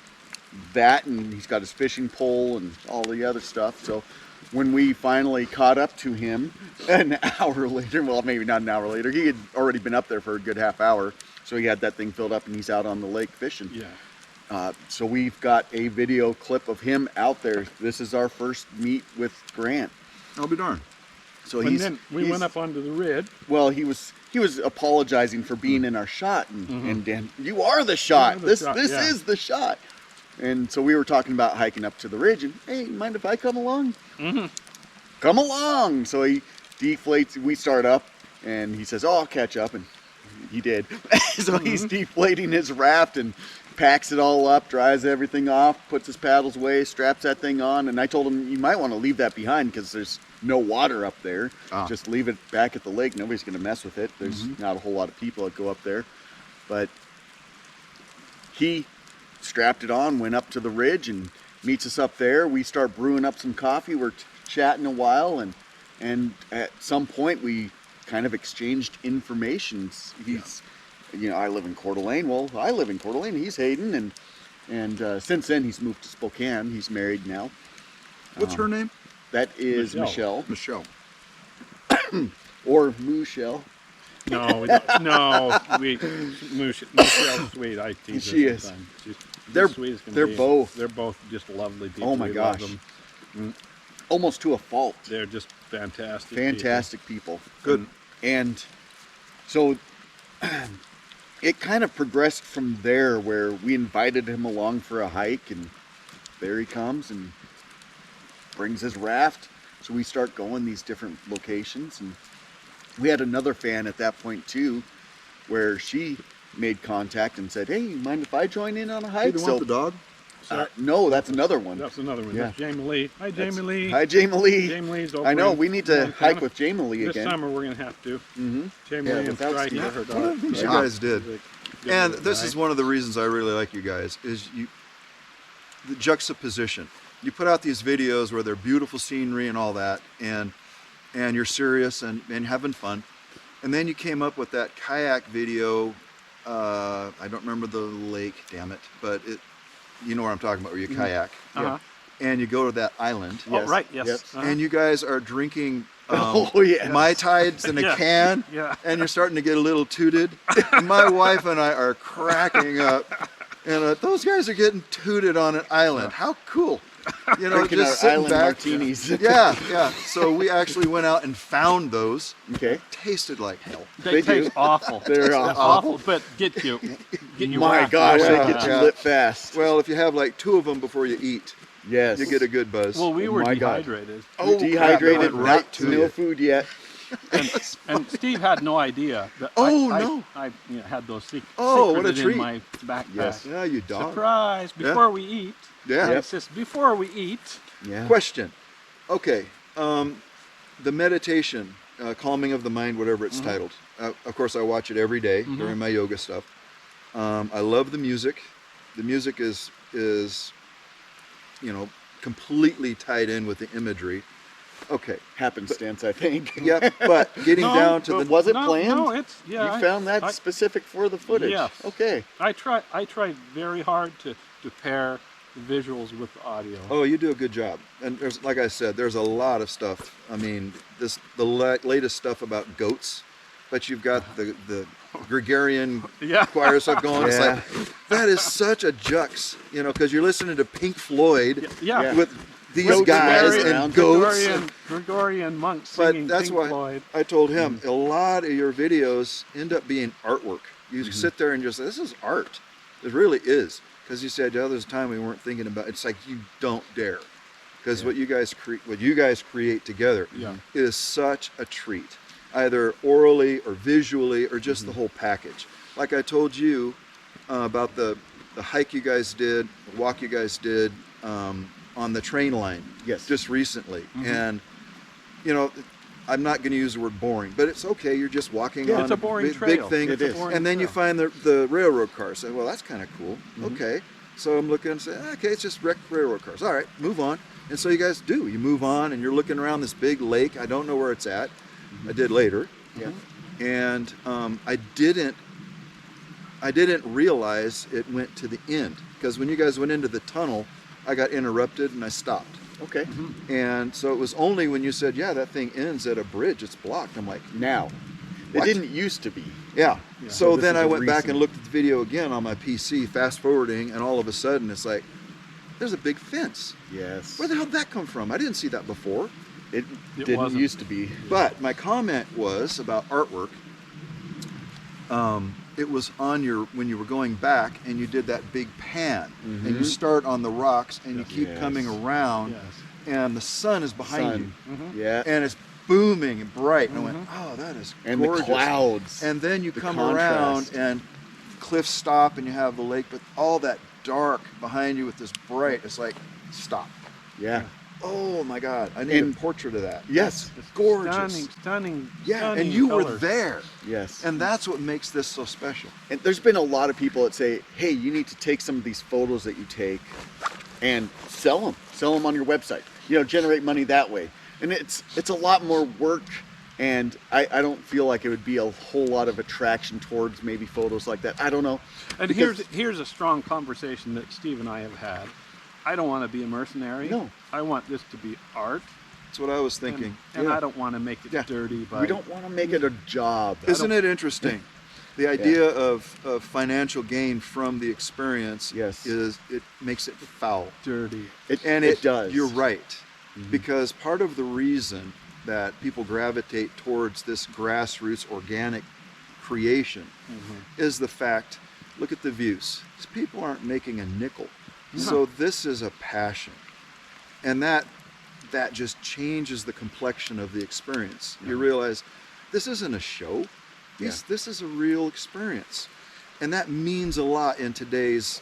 [SPEAKER 1] that, and he's got his fishing pole and all the other stuff. So when we finally caught up to him an hour later, well, maybe not an hour later, he had already been up there for a good half hour. So he had that thing filled up, and he's out on the lake fishing.
[SPEAKER 3] Yeah.
[SPEAKER 1] So we've got a video clip of him out there. This is our first meet with Grant.
[SPEAKER 2] I'll be darned.
[SPEAKER 1] So
[SPEAKER 3] And
[SPEAKER 1] he's
[SPEAKER 3] then we went up onto the ridge.
[SPEAKER 1] well, he was apologizing for being in our shot, and Dan, you are the
[SPEAKER 3] You
[SPEAKER 1] shot.
[SPEAKER 3] are the
[SPEAKER 1] This
[SPEAKER 3] shot,
[SPEAKER 1] this
[SPEAKER 3] yeah.
[SPEAKER 1] is the shot. And so we were talking about hiking up to the ridge, and hey, mind if I come along? Come along. So he deflates. We start up, and he says, "Oh, I'll catch up," and he did. So he's deflating his raft and packs it all up, dries everything off, puts his paddles away, straps that thing on, and I told him you might want to leave that behind because there's no water up there. Just leave it back at the lake. Nobody's going to mess with it. There's not a whole lot of people that go up there. But he strapped it on, went up to the ridge, and meets us up there. We start brewing up some coffee. We're chatting a while, and at some point we kind of exchanged information. He's, I live in Coeur d'Alene. Well, I live in Coeur d'Alene. He's Hayden, and since then he's moved to Spokane. He's married now.
[SPEAKER 2] What's her name?
[SPEAKER 1] That is Michelle,
[SPEAKER 2] Michelle.
[SPEAKER 1] or Michelle.
[SPEAKER 3] No, we don't. No, Michelle's sweet. I tease her
[SPEAKER 1] She is.
[SPEAKER 3] sometimes. She's
[SPEAKER 1] They're-
[SPEAKER 3] sweet as can
[SPEAKER 1] they're
[SPEAKER 3] be.
[SPEAKER 1] both-
[SPEAKER 3] They're both just lovely people.
[SPEAKER 1] Oh my
[SPEAKER 3] We love
[SPEAKER 1] gosh.
[SPEAKER 3] them.
[SPEAKER 1] almost to a fault.
[SPEAKER 3] They're just fantastic.
[SPEAKER 1] Fantastic people.
[SPEAKER 2] Good.
[SPEAKER 1] And so it kind of progressed from there, where we invited him along for a hike, and there he comes and brings his raft. So we start going these different locations, and we had another fan at that point too, where she made contact and said, "Hey, you mind if I join in on a hike?"
[SPEAKER 2] You want the dog?
[SPEAKER 1] No, that's another one.
[SPEAKER 3] That's another one.
[SPEAKER 1] Yeah.
[SPEAKER 3] That's Jamie Lee. Hi, Jamie Lee.
[SPEAKER 1] Hi, Jamie Lee.
[SPEAKER 3] Jamie Lee's over
[SPEAKER 1] I know,
[SPEAKER 3] in
[SPEAKER 1] we need to
[SPEAKER 3] Montana.
[SPEAKER 1] hike with Jamie Lee
[SPEAKER 3] This
[SPEAKER 1] again.
[SPEAKER 3] summer we're going to have to.
[SPEAKER 1] Mm-hmm.
[SPEAKER 3] Jamie
[SPEAKER 1] Yeah,
[SPEAKER 3] Lee and
[SPEAKER 1] without
[SPEAKER 3] Striker,
[SPEAKER 1] Steve.
[SPEAKER 3] her
[SPEAKER 2] One
[SPEAKER 3] daughter.
[SPEAKER 2] of the things you
[SPEAKER 1] Yeah.
[SPEAKER 2] guys did.
[SPEAKER 3] She's a good
[SPEAKER 2] And
[SPEAKER 3] little
[SPEAKER 2] this
[SPEAKER 3] guy.
[SPEAKER 2] is one of the reasons I really like you guys, is the juxtaposition. You put out these videos where they're beautiful scenery and all that, and you're serious and having fun. And then you came up with that kayak video. I don't remember the lake, damn it, but you know where I'm talking about, where you kayak.
[SPEAKER 3] Uh-huh.
[SPEAKER 2] And you go to that island.
[SPEAKER 3] Oh, right, yes.
[SPEAKER 1] Yep.
[SPEAKER 3] Uh-huh.
[SPEAKER 2] And you guys are drinking
[SPEAKER 1] Oh, yeah.
[SPEAKER 2] Mai Tides in a
[SPEAKER 3] Yeah.
[SPEAKER 2] can,
[SPEAKER 3] Yeah.
[SPEAKER 2] and you're starting to get a little tooted. And my wife and I are cracking up. And those guys are getting tooted on an island. How cool. You know,
[SPEAKER 1] Drinking
[SPEAKER 2] just
[SPEAKER 1] our
[SPEAKER 2] sitting
[SPEAKER 1] island
[SPEAKER 2] back.
[SPEAKER 1] martinis.
[SPEAKER 2] Yeah, yeah. So we actually went out and found those.
[SPEAKER 1] Okay.
[SPEAKER 2] Tasted like hell.
[SPEAKER 3] They
[SPEAKER 1] They do.
[SPEAKER 3] taste awful.
[SPEAKER 1] They're awful.
[SPEAKER 3] but get you.
[SPEAKER 1] My gosh,
[SPEAKER 2] Yeah,
[SPEAKER 1] they get you
[SPEAKER 2] yeah.
[SPEAKER 1] lit fast.
[SPEAKER 2] Well, if you have like 2 of them before you eat,
[SPEAKER 1] Yes.
[SPEAKER 2] you get a good buzz.
[SPEAKER 3] Well, we
[SPEAKER 1] Oh
[SPEAKER 3] were
[SPEAKER 1] my God.
[SPEAKER 3] dehydrated.
[SPEAKER 1] Oh,
[SPEAKER 2] crap,
[SPEAKER 1] dehydrated,
[SPEAKER 2] that went right
[SPEAKER 1] not
[SPEAKER 2] to
[SPEAKER 1] no
[SPEAKER 2] you.
[SPEAKER 1] food yet.
[SPEAKER 3] And Steve had no idea that
[SPEAKER 2] Oh,
[SPEAKER 3] I
[SPEAKER 2] no.
[SPEAKER 3] had those
[SPEAKER 2] Oh, what a
[SPEAKER 3] secreted
[SPEAKER 2] treat.
[SPEAKER 3] in my backpack.
[SPEAKER 1] Yes.
[SPEAKER 2] Yeah, you dog.
[SPEAKER 3] Surprise! Before we eat.
[SPEAKER 2] Yeah.
[SPEAKER 3] It's just before we eat.
[SPEAKER 1] Yeah.
[SPEAKER 2] Question. Okay. The meditation, calming of the mind, whatever it's titled. Of course, I watch it every day during my yoga stuff. I love the music. The music is completely tied in with the imagery. Okay.
[SPEAKER 1] Happenstance, I think.
[SPEAKER 2] Yep. But getting
[SPEAKER 3] No,
[SPEAKER 2] down to
[SPEAKER 1] But
[SPEAKER 2] the
[SPEAKER 1] was it
[SPEAKER 3] no,
[SPEAKER 1] planned?
[SPEAKER 3] No, it's yeah.
[SPEAKER 1] You found that
[SPEAKER 3] I-
[SPEAKER 1] specific for the footage.
[SPEAKER 3] Yes.
[SPEAKER 1] Okay.
[SPEAKER 3] I tried very hard to pair the visuals with the audio.
[SPEAKER 2] Oh, you do a good job. And there's, like I said, there's a lot of stuff. I mean, the latest stuff about goats, but you've got the Gregorian
[SPEAKER 3] Yeah.
[SPEAKER 2] choir stuff going. It's
[SPEAKER 1] Yeah.
[SPEAKER 2] like, that is such a jux, because you're listening to Pink Floyd
[SPEAKER 3] Yeah.
[SPEAKER 2] with these
[SPEAKER 1] Goats
[SPEAKER 2] guys
[SPEAKER 1] around.
[SPEAKER 2] and goats.
[SPEAKER 3] Gregorian monks
[SPEAKER 2] But
[SPEAKER 3] singing
[SPEAKER 2] that's
[SPEAKER 3] Pink
[SPEAKER 2] why
[SPEAKER 3] Floyd.
[SPEAKER 2] I told him a lot of your videos end up being artwork. You
[SPEAKER 1] Mm-hmm.
[SPEAKER 2] sit there and just say, this is art. It really is. Because you said, there's a time we weren't thinking about it. It's like, you don't dare. Because what you guys create together
[SPEAKER 3] Yeah.
[SPEAKER 2] is such a treat, either orally or visually or just the whole package. Like I told you about the hike you guys did, the walk you guys did on the train line
[SPEAKER 1] Yes.
[SPEAKER 2] just recently. And, I'm not going to use the word boring, but it's okay. You're just walking
[SPEAKER 3] Yeah,
[SPEAKER 2] on
[SPEAKER 3] it's a boring
[SPEAKER 2] big
[SPEAKER 3] trail.
[SPEAKER 2] thing.
[SPEAKER 1] It is.
[SPEAKER 2] And then you find the railroad cars. Say, well, that's kind of cool. Okay. So I'm looking and say, okay, it's just wrecked railroad cars. All right, move on. And so you guys do. You move on and you're looking around this big lake. I don't know where it's at. I did later.
[SPEAKER 1] Yeah.
[SPEAKER 2] And I didn't realize it went to the end. Because when you guys went into the tunnel, I got interrupted and I stopped.
[SPEAKER 1] Okay.
[SPEAKER 2] And so it was only when you said, yeah, that thing ends at a bridge. It's blocked. I'm like,
[SPEAKER 1] Now,
[SPEAKER 2] What?
[SPEAKER 1] it didn't used to be.
[SPEAKER 2] yeah.
[SPEAKER 3] Yeah.
[SPEAKER 2] So
[SPEAKER 1] this
[SPEAKER 2] then
[SPEAKER 1] is
[SPEAKER 2] I
[SPEAKER 1] a
[SPEAKER 2] went back
[SPEAKER 1] recent-
[SPEAKER 2] and looked at the video again on my PC, fast forwarding, and all of a sudden it's like, there's a big fence.
[SPEAKER 1] Yes.
[SPEAKER 2] Where the hell did that come from? I didn't see that before.
[SPEAKER 1] It
[SPEAKER 3] It
[SPEAKER 1] didn't
[SPEAKER 3] wasn't.
[SPEAKER 1] used to be.
[SPEAKER 2] But my comment was about artwork. It was on when you were going back and you did that big pan, and you start on the rocks and you keep
[SPEAKER 1] Yes.
[SPEAKER 2] coming around,
[SPEAKER 3] Yes.
[SPEAKER 2] and the sun is behind
[SPEAKER 1] Sun.
[SPEAKER 2] you,
[SPEAKER 1] Yeah.
[SPEAKER 2] and it's booming and bright. And I went, oh, that is
[SPEAKER 1] And
[SPEAKER 2] gorgeous.
[SPEAKER 1] the clouds.
[SPEAKER 2] And then you
[SPEAKER 1] The
[SPEAKER 2] come
[SPEAKER 1] contrast.
[SPEAKER 2] around and cliffs stop and you have the lake, but all that dark behind you with this bright, it's like, stop.
[SPEAKER 1] Yeah.
[SPEAKER 2] Oh my God, I need
[SPEAKER 1] And-
[SPEAKER 2] a portrait of that.
[SPEAKER 1] Yes.
[SPEAKER 3] Just
[SPEAKER 2] Gorgeous.
[SPEAKER 3] Stunning.
[SPEAKER 2] Yeah,
[SPEAKER 3] stunning
[SPEAKER 2] and you were
[SPEAKER 3] colors.
[SPEAKER 2] there.
[SPEAKER 1] Yes.
[SPEAKER 2] And that's what makes this so special.
[SPEAKER 1] And there's been a lot of people that say, hey, you need to take some of these photos that you take and sell them on your website, generate money that way. And it's a lot more work, and I don't feel like it would be a whole lot of attraction towards maybe photos like that. I don't know.
[SPEAKER 3] And
[SPEAKER 1] Because-
[SPEAKER 3] here's a strong conversation that Steve and I have had. I don't want to be a mercenary.
[SPEAKER 1] No.
[SPEAKER 3] I want this to be art.
[SPEAKER 2] That's what I was thinking.
[SPEAKER 3] And
[SPEAKER 2] Yeah.
[SPEAKER 3] I don't want to make it
[SPEAKER 2] Yeah.
[SPEAKER 3] dirty. By,
[SPEAKER 1] We don't want to make it a job.
[SPEAKER 2] Isn't it interesting? The idea of financial gain from the experience
[SPEAKER 1] Yes.
[SPEAKER 2] it makes it foul.
[SPEAKER 3] dirty.
[SPEAKER 1] It
[SPEAKER 2] And
[SPEAKER 1] it does.
[SPEAKER 2] You're right. because part of the reason that people gravitate towards this grassroots organic creation is the fact, look at the views. These people aren't making a nickel. So this is a passion. And that just changes the complexion of the experience. You realize this isn't a show. This is a real experience. And that means a lot in today's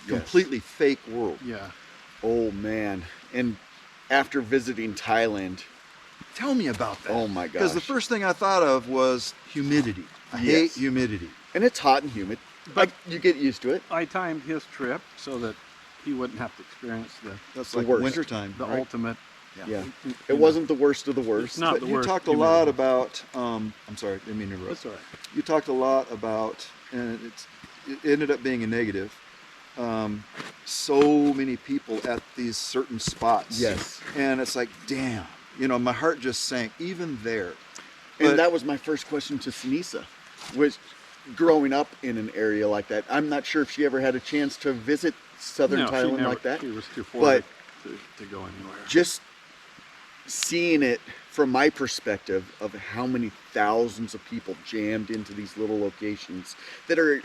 [SPEAKER 2] completely fake world.
[SPEAKER 3] Yeah.
[SPEAKER 1] Oh man. And after visiting Thailand,
[SPEAKER 2] Tell me about that.
[SPEAKER 1] oh my gosh.
[SPEAKER 2] Because the first thing I thought of was humidity. I hate humidity.
[SPEAKER 1] And it's hot and humid, but you get used to it.
[SPEAKER 3] I timed his trip so that he wouldn't have to experience
[SPEAKER 2] That's
[SPEAKER 1] the
[SPEAKER 2] like
[SPEAKER 1] worst.
[SPEAKER 2] wintertime.
[SPEAKER 3] the
[SPEAKER 2] right?
[SPEAKER 3] ultimate.
[SPEAKER 1] Yeah.
[SPEAKER 3] you
[SPEAKER 1] It
[SPEAKER 3] know,
[SPEAKER 1] wasn't the worst of the worst.
[SPEAKER 3] It's not
[SPEAKER 2] But
[SPEAKER 3] the
[SPEAKER 2] you
[SPEAKER 3] worst
[SPEAKER 2] talked a
[SPEAKER 3] humidity.
[SPEAKER 2] lot about, I'm sorry, didn't mean to interrupt.
[SPEAKER 3] That's all right.
[SPEAKER 2] You talked a lot about, and it ended up being a negative, so many people at these certain spots.
[SPEAKER 1] Yes.
[SPEAKER 2] And it's like, damn, my heart just sank even there. But
[SPEAKER 1] And that was my first question to Sinisa, was growing up in an area like that. I'm not sure if she ever had a chance to visit southern
[SPEAKER 3] No, she
[SPEAKER 1] Thailand
[SPEAKER 3] never-
[SPEAKER 1] like that.
[SPEAKER 3] She was too
[SPEAKER 1] But-
[SPEAKER 3] forward to go anywhere.
[SPEAKER 1] Just seeing it from my perspective of how many thousands of people jammed into these little locations that are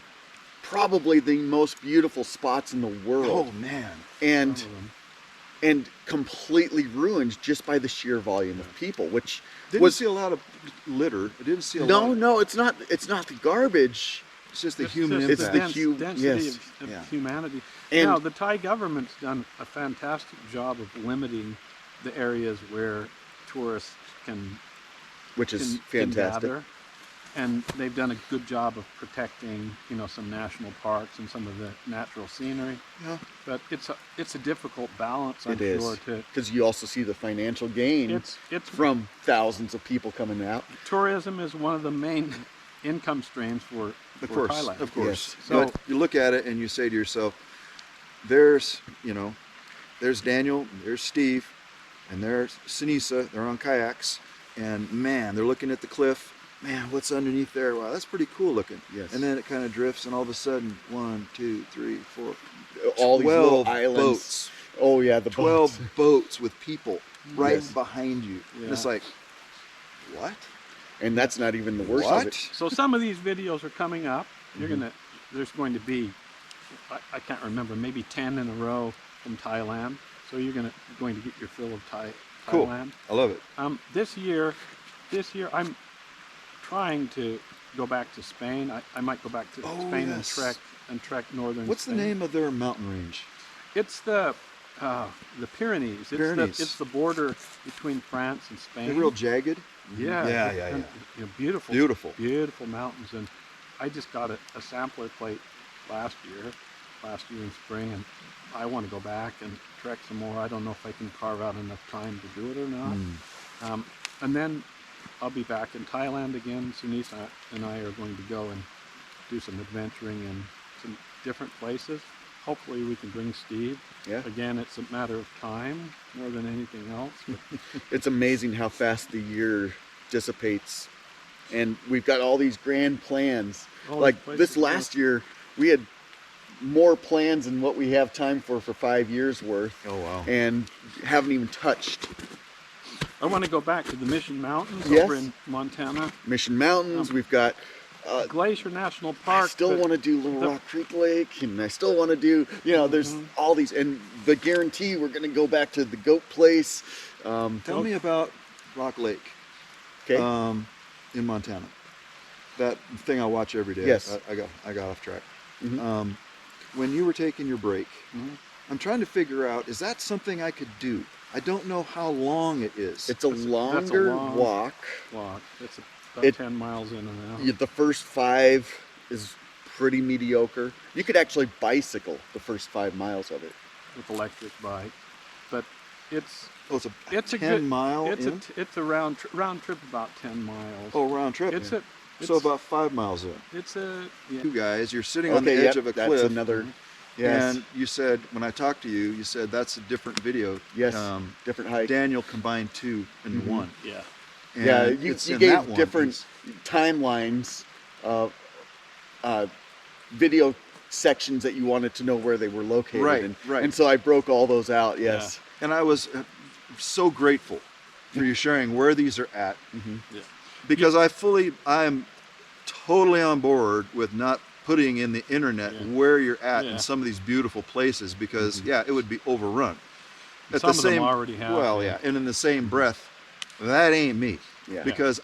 [SPEAKER 1] probably the most beautiful spots in the world,
[SPEAKER 2] oh man.
[SPEAKER 1] and
[SPEAKER 3] Some of them.
[SPEAKER 1] and completely ruined just by the sheer volume of people, which
[SPEAKER 2] Didn't
[SPEAKER 1] was
[SPEAKER 2] see a lot of litter. I didn't see a
[SPEAKER 1] no,
[SPEAKER 2] lot.
[SPEAKER 1] no, it's not the garbage.
[SPEAKER 2] It's just the
[SPEAKER 3] It's
[SPEAKER 2] human
[SPEAKER 3] just
[SPEAKER 1] It's
[SPEAKER 2] impact.
[SPEAKER 1] the hu-
[SPEAKER 3] density
[SPEAKER 1] yes.
[SPEAKER 3] of
[SPEAKER 2] Yeah.
[SPEAKER 3] humanity.
[SPEAKER 1] And-
[SPEAKER 3] now, the Thai government's done a fantastic job of limiting the areas where tourists can,
[SPEAKER 1] Which is
[SPEAKER 3] can
[SPEAKER 1] fantastic.
[SPEAKER 3] gather. And they've done a good job of protecting, some national parks and some of the natural scenery.
[SPEAKER 2] Yeah.
[SPEAKER 3] But it's a difficult balance, I'm
[SPEAKER 1] It is,
[SPEAKER 3] sure, to
[SPEAKER 1] because you also see the financial gain
[SPEAKER 3] it's
[SPEAKER 1] from thousands of people coming out.
[SPEAKER 3] tourism is one of the main income streams for Thailand.
[SPEAKER 2] Of course.
[SPEAKER 1] Yes.
[SPEAKER 3] So-
[SPEAKER 2] But you look at it and you say to yourself, there's Daniel, there's Steve, and there's Sinisa. They're on kayaks, and man, they're looking at the cliff. Man, what's underneath there? Wow, that's pretty cool looking.
[SPEAKER 1] Yes.
[SPEAKER 2] And then it kind of drifts, and all of a sudden, 1, 2, 3, 4,
[SPEAKER 1] All these little
[SPEAKER 2] 12
[SPEAKER 1] islands.
[SPEAKER 2] boats.
[SPEAKER 1] Oh yeah, the
[SPEAKER 2] 12
[SPEAKER 1] boats.
[SPEAKER 2] boats with people right
[SPEAKER 1] Yes.
[SPEAKER 2] behind you. And it's
[SPEAKER 3] Yeah.
[SPEAKER 2] like, what?
[SPEAKER 1] And that's not even the worst
[SPEAKER 2] What?
[SPEAKER 1] of it.
[SPEAKER 3] So some of these videos are coming up.
[SPEAKER 1] Mm-hmm.
[SPEAKER 3] There's going to be, I can't remember, maybe 10 in a row from Thailand. So you're going to get your fill of
[SPEAKER 2] Cool.
[SPEAKER 3] Thailand.
[SPEAKER 2] I love it.
[SPEAKER 3] This year I'm trying to go back to Spain. I might go back to
[SPEAKER 2] Oh,
[SPEAKER 3] Spain
[SPEAKER 2] yes.
[SPEAKER 3] and trek northern.
[SPEAKER 2] What's the
[SPEAKER 3] Spain.
[SPEAKER 2] name of their mountain range?
[SPEAKER 3] It's the Pyrenees. It's
[SPEAKER 2] Pyrenees.
[SPEAKER 3] it's the border between France and Spain.
[SPEAKER 2] They're real jagged.
[SPEAKER 3] Yeah,
[SPEAKER 2] Yeah.
[SPEAKER 3] and, beautiful,
[SPEAKER 2] Beautiful.
[SPEAKER 3] mountains. And I just got a sampler plate last year in spring, and I want to go back and trek some more. I don't know if I can carve out enough time to do it or not. And then I'll be back in Thailand again. Sunisa and I are going to go and do some adventuring in some different places. Hopefully we can bring Steve.
[SPEAKER 1] Yeah.
[SPEAKER 3] Again, it's a matter of time more than anything else. But
[SPEAKER 1] It's amazing how fast the year dissipates, and we've got all these grand plans.
[SPEAKER 3] All
[SPEAKER 1] Like
[SPEAKER 3] these places
[SPEAKER 1] this
[SPEAKER 3] to go.
[SPEAKER 1] last year, we had more plans than what we have time for 5 years worth,
[SPEAKER 2] Oh wow.
[SPEAKER 1] and haven't even touched.
[SPEAKER 3] I want to go back to the Mission Mountains
[SPEAKER 1] Yes.
[SPEAKER 3] over in Montana.
[SPEAKER 1] Mission Mountains, we've got.
[SPEAKER 3] Glacier National Park.
[SPEAKER 1] I still
[SPEAKER 3] but
[SPEAKER 1] want to do Little
[SPEAKER 3] the-
[SPEAKER 1] Rock Creek Lake, and I still want to do. There's all these, and the guarantee we're going to go back to the Goat Place.
[SPEAKER 2] Tell me about Rock Lake
[SPEAKER 1] Okay.
[SPEAKER 2] in Montana. That thing I watch every day.
[SPEAKER 1] Yes.
[SPEAKER 2] I got off track.
[SPEAKER 1] Mhm.
[SPEAKER 2] When you were taking your break,
[SPEAKER 3] Mhm.
[SPEAKER 2] I'm trying to figure out, is that something I could do? I don't know how long it is.
[SPEAKER 1] It's a
[SPEAKER 3] That's a
[SPEAKER 1] longer
[SPEAKER 3] long
[SPEAKER 1] walk.
[SPEAKER 3] walk. It's about
[SPEAKER 1] It-
[SPEAKER 3] 10 miles in and out.
[SPEAKER 1] The first 5 is pretty mediocre. You could actually bicycle the first 5 miles of it.
[SPEAKER 3] With electric bike, but it's
[SPEAKER 2] oh, it's a 10
[SPEAKER 3] good
[SPEAKER 2] mile
[SPEAKER 3] It's
[SPEAKER 2] in?
[SPEAKER 3] it's a round trip about 10 miles.
[SPEAKER 2] Oh, round trip.
[SPEAKER 3] it's
[SPEAKER 2] in.
[SPEAKER 3] a
[SPEAKER 2] So about 5 miles in.
[SPEAKER 3] it's a yeah.
[SPEAKER 2] You guys, you're sitting on the
[SPEAKER 1] Okay,
[SPEAKER 2] edge
[SPEAKER 1] yep,
[SPEAKER 2] of a
[SPEAKER 1] that's
[SPEAKER 2] cliff.
[SPEAKER 1] another. Yes.
[SPEAKER 2] And you said, when I talked to you, you said that's a different video.
[SPEAKER 1] Yes. Different height.
[SPEAKER 2] Daniel combined 2 into
[SPEAKER 1] Mhm.
[SPEAKER 2] 1.
[SPEAKER 3] yeah.
[SPEAKER 2] And
[SPEAKER 1] Yeah, you
[SPEAKER 2] it's in
[SPEAKER 1] gave
[SPEAKER 2] that one
[SPEAKER 1] different
[SPEAKER 2] piece.
[SPEAKER 1] timelines of video sections that you wanted to know where they were located.
[SPEAKER 2] Right,
[SPEAKER 1] and,
[SPEAKER 2] right.
[SPEAKER 1] And so I broke all those out. Yes.
[SPEAKER 2] And I was so grateful for you sharing where these are at,
[SPEAKER 3] Yeah.
[SPEAKER 2] because I'm totally on board with not putting in the internet
[SPEAKER 3] Yeah.
[SPEAKER 2] where you're at
[SPEAKER 3] Yeah.
[SPEAKER 2] in some of these beautiful places, because it would be overrun. At
[SPEAKER 3] Some of them already have.
[SPEAKER 2] Well, yeah, and in the same breath, that ain't me.
[SPEAKER 1] Yeah.
[SPEAKER 2] Because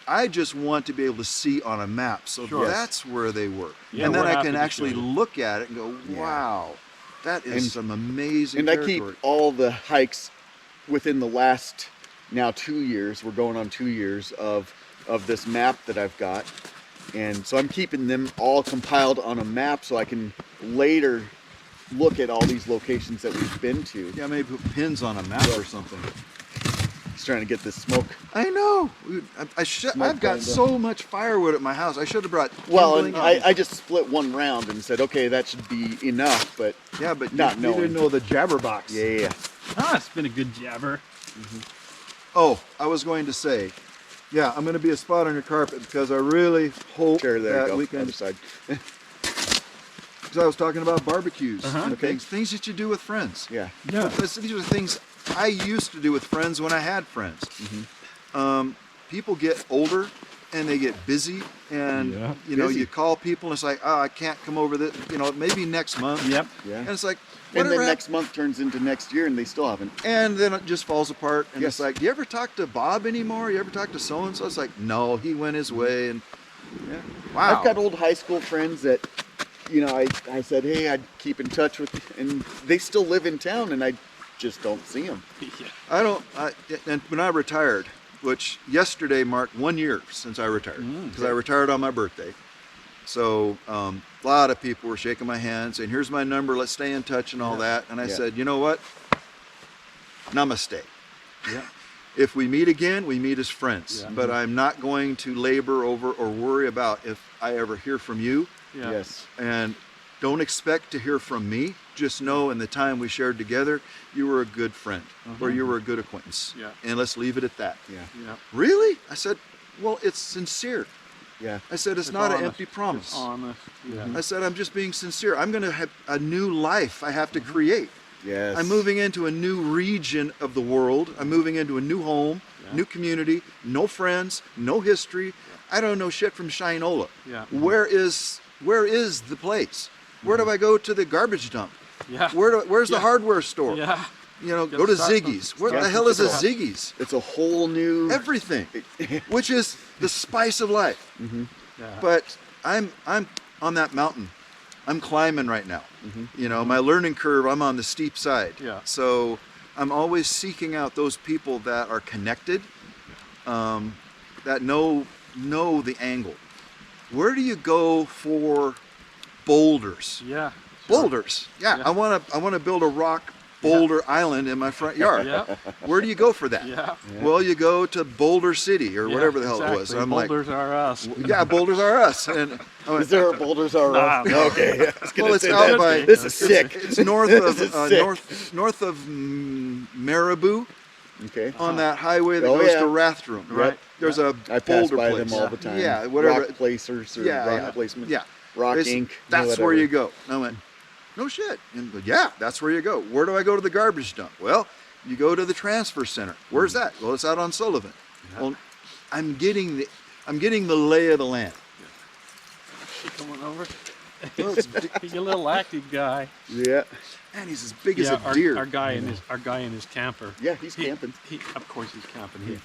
[SPEAKER 2] I just want to be able to see on a map, so
[SPEAKER 3] Sure.
[SPEAKER 2] that's where they were,
[SPEAKER 3] Yeah,
[SPEAKER 2] and then
[SPEAKER 3] we're
[SPEAKER 2] I
[SPEAKER 3] happy
[SPEAKER 2] can
[SPEAKER 3] to
[SPEAKER 2] actually
[SPEAKER 3] show you.
[SPEAKER 2] look at it and go,
[SPEAKER 1] Yeah.
[SPEAKER 2] wow, that is
[SPEAKER 1] And-
[SPEAKER 2] some amazing
[SPEAKER 1] And I keep
[SPEAKER 2] territory.
[SPEAKER 1] all the hikes within the last now 2 years. We're going on 2 years of this map that I've got, and so I'm keeping them all compiled on a map so I can later look at all these locations that we've been to.
[SPEAKER 2] Yeah, maybe put pins on a map or something.
[SPEAKER 1] He's trying to get this smoke.
[SPEAKER 2] I know. I've got
[SPEAKER 1] kinda.
[SPEAKER 2] so much firewood at my house. I should have brought.
[SPEAKER 1] Well, and
[SPEAKER 2] kindling.
[SPEAKER 1] I just split one round and said, okay, that should be enough, but
[SPEAKER 2] Yeah, but
[SPEAKER 1] not
[SPEAKER 2] you
[SPEAKER 1] knowing.
[SPEAKER 2] didn't know the jabber box.
[SPEAKER 1] yeah.
[SPEAKER 3] Ah, it's been a good jabber.
[SPEAKER 2] Oh, I was going to say, yeah, I'm going to be a spot on your carpet because I really hope
[SPEAKER 1] Sure, there
[SPEAKER 2] that
[SPEAKER 1] you
[SPEAKER 2] we
[SPEAKER 1] go.
[SPEAKER 2] can.
[SPEAKER 1] Other side.
[SPEAKER 2] Because I was talking about barbecues and
[SPEAKER 1] Okay.
[SPEAKER 2] things that you do with friends.
[SPEAKER 1] Yeah.
[SPEAKER 3] Yeah.
[SPEAKER 2] These are things I used to do with friends when I had friends. People get older and they get busy, and
[SPEAKER 3] Yeah.
[SPEAKER 1] Busy.
[SPEAKER 2] you call people and it's like, oh, I can't come over this. Maybe next month.
[SPEAKER 3] Yep.
[SPEAKER 1] Yeah.
[SPEAKER 2] And it's like,
[SPEAKER 1] And then
[SPEAKER 2] whatever
[SPEAKER 1] next month turns into next year and they still haven't.
[SPEAKER 2] And then it just falls apart. And
[SPEAKER 1] Yes.
[SPEAKER 2] it's like, do you ever talk to Bob anymore? You ever talk to so and so? It's like, no, he went his way. And
[SPEAKER 1] Yeah.
[SPEAKER 2] wow.
[SPEAKER 1] I've got old high school friends that, I said, hey, I'd keep in touch with, and they still live in town, and I just don't see them.
[SPEAKER 3] Yeah.
[SPEAKER 2] And when I retired, which yesterday marked 1 year since I retired, because I retired on my birthday. So a lot of people were shaking my hand, saying, here's my number, let's stay in touch and all that. And I
[SPEAKER 1] Yeah.
[SPEAKER 2] said, you know what? Namaste.
[SPEAKER 3] Yeah.
[SPEAKER 2] If we meet again, we meet as friends.
[SPEAKER 3] Yeah.
[SPEAKER 2] But I'm not going to labor over or worry about if I ever hear from you.
[SPEAKER 3] Yeah.
[SPEAKER 1] Yes.
[SPEAKER 2] And don't expect to hear from me. Just know in the time we shared together, you were a good friend or you were a good acquaintance.
[SPEAKER 3] Yeah.
[SPEAKER 2] And let's leave it at that.
[SPEAKER 1] Yeah.
[SPEAKER 3] Yeah.
[SPEAKER 2] Really? I said, well, it's sincere.
[SPEAKER 1] Yeah.
[SPEAKER 2] I said, it's not an
[SPEAKER 3] honest.
[SPEAKER 2] empty promise.
[SPEAKER 3] It's honest. Yeah.
[SPEAKER 2] I said, I'm just being sincere. I'm going to have a new life I have to create.
[SPEAKER 1] Yes.
[SPEAKER 2] I'm moving into a new region of the world. I'm moving into a new home,
[SPEAKER 3] Yeah.
[SPEAKER 2] new community, no friends, no history. I don't know shit from Shinola.
[SPEAKER 3] Yeah.
[SPEAKER 2] Where is the place? Where do I go to the garbage dump?
[SPEAKER 3] Yeah.
[SPEAKER 2] Where's the
[SPEAKER 3] Yeah.
[SPEAKER 2] hardware store?
[SPEAKER 3] Yeah.
[SPEAKER 2] Go
[SPEAKER 3] Gotta
[SPEAKER 2] to
[SPEAKER 3] start from-
[SPEAKER 2] Ziggy's. Where
[SPEAKER 1] start
[SPEAKER 2] the
[SPEAKER 1] from
[SPEAKER 2] hell is a
[SPEAKER 1] scratch.
[SPEAKER 2] Ziggy's?
[SPEAKER 1] It's a whole new.
[SPEAKER 2] Everything, which is the spice of life.
[SPEAKER 3] Yeah.
[SPEAKER 2] But I'm on that mountain. I'm climbing right now. My learning curve, I'm on the steep side.
[SPEAKER 3] Yeah.
[SPEAKER 2] So I'm always seeking out those people that are connected, that know the angle. Where do you go for boulders?
[SPEAKER 3] Yeah.
[SPEAKER 2] Boulders. Yeah.
[SPEAKER 3] Yeah.
[SPEAKER 2] I want to build a rock boulder island in my front yard.
[SPEAKER 3] Yeah.
[SPEAKER 2] Where do you go for that?
[SPEAKER 3] Yeah.
[SPEAKER 2] Well, you go to Boulder City or
[SPEAKER 3] Yeah,
[SPEAKER 2] whatever the hell it was.
[SPEAKER 3] exactly.
[SPEAKER 2] I'm
[SPEAKER 3] Boulders are us.
[SPEAKER 2] like, yeah, boulders are us. And I went,
[SPEAKER 1] Is there a Boulders R Us?
[SPEAKER 3] Nah.
[SPEAKER 1] Okay. I was gonna
[SPEAKER 2] well, it's
[SPEAKER 1] say
[SPEAKER 2] out
[SPEAKER 1] that.
[SPEAKER 2] by.
[SPEAKER 1] This is sick.
[SPEAKER 2] It's north
[SPEAKER 1] This is
[SPEAKER 2] of
[SPEAKER 1] sick.
[SPEAKER 2] north of Marabou
[SPEAKER 1] Okay.
[SPEAKER 2] on that highway that
[SPEAKER 1] Oh,
[SPEAKER 2] goes
[SPEAKER 1] yeah.
[SPEAKER 2] to Rathdrum.
[SPEAKER 1] Right.
[SPEAKER 2] There's a
[SPEAKER 1] I pass
[SPEAKER 2] boulder
[SPEAKER 1] by
[SPEAKER 2] place.
[SPEAKER 1] them all the time.
[SPEAKER 2] Yeah, whatever.
[SPEAKER 1] Rock placers or rock placement.
[SPEAKER 2] Yeah.
[SPEAKER 1] Rock
[SPEAKER 2] It's-
[SPEAKER 1] Inc.
[SPEAKER 2] That's
[SPEAKER 1] whatever.
[SPEAKER 2] where you go. And I went, no shit. And yeah, that's where you go. Where do I go to the garbage dump? Well, you go to the transfer center. Where's that? Well, it's out on Sullivan. Well, I'm getting the lay of the land.
[SPEAKER 3] Coming over.
[SPEAKER 2] Well, it's,
[SPEAKER 3] He's a little active guy.
[SPEAKER 1] Yeah.
[SPEAKER 2] man, he's as big as
[SPEAKER 3] Yeah,
[SPEAKER 2] a deer.
[SPEAKER 3] Our guy in his camper.
[SPEAKER 1] Yeah, he's camping.
[SPEAKER 3] Of course he's camping.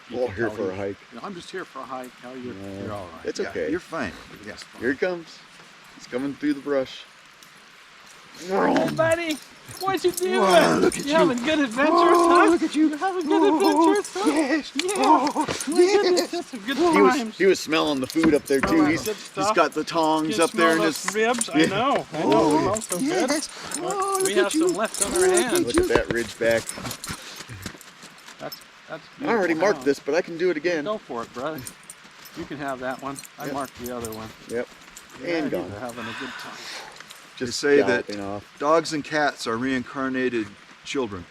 [SPEAKER 3] You
[SPEAKER 1] All
[SPEAKER 3] can
[SPEAKER 1] here
[SPEAKER 3] tell
[SPEAKER 1] for a
[SPEAKER 3] he-
[SPEAKER 1] hike.
[SPEAKER 3] I'm just here for a hike. How you're all right.
[SPEAKER 1] It's
[SPEAKER 2] Yeah,
[SPEAKER 1] okay.
[SPEAKER 2] you're fine. Yeah.
[SPEAKER 1] Here he comes. He's coming through the brush.
[SPEAKER 3] Hey, buddy, what you doing?
[SPEAKER 2] Wow, look at
[SPEAKER 3] you
[SPEAKER 2] you.
[SPEAKER 3] having good adventures, huh?
[SPEAKER 2] Look at you.
[SPEAKER 3] You having good adventures, huh?
[SPEAKER 2] Yes.
[SPEAKER 3] Yeah.
[SPEAKER 2] Oh,
[SPEAKER 3] My goodness, that's some good times.
[SPEAKER 1] He was smelling the food up there too.
[SPEAKER 3] Smelling
[SPEAKER 1] He's
[SPEAKER 3] good
[SPEAKER 1] he's
[SPEAKER 3] stuff.
[SPEAKER 1] got the tongs
[SPEAKER 3] You
[SPEAKER 1] up there in
[SPEAKER 3] smell
[SPEAKER 1] his.
[SPEAKER 3] those ribs?
[SPEAKER 1] Yeah.
[SPEAKER 3] I know. It smells so good.
[SPEAKER 2] yes. Oh,
[SPEAKER 3] We
[SPEAKER 2] look
[SPEAKER 3] have
[SPEAKER 2] at you.
[SPEAKER 3] some left on our hands.
[SPEAKER 1] Look at that ridge back.
[SPEAKER 3] That's
[SPEAKER 1] I already
[SPEAKER 3] beautiful.
[SPEAKER 1] marked this, but I can do it again.
[SPEAKER 3] Go for it, brother. You can have that one. I
[SPEAKER 1] Yep.
[SPEAKER 3] marked the other one.
[SPEAKER 1] Yep.
[SPEAKER 3] Yeah,
[SPEAKER 1] And
[SPEAKER 3] he's
[SPEAKER 1] gone.
[SPEAKER 3] having a good time.
[SPEAKER 1] Just
[SPEAKER 2] say that-
[SPEAKER 1] galloping off.
[SPEAKER 2] Dogs and cats are reincarnated children.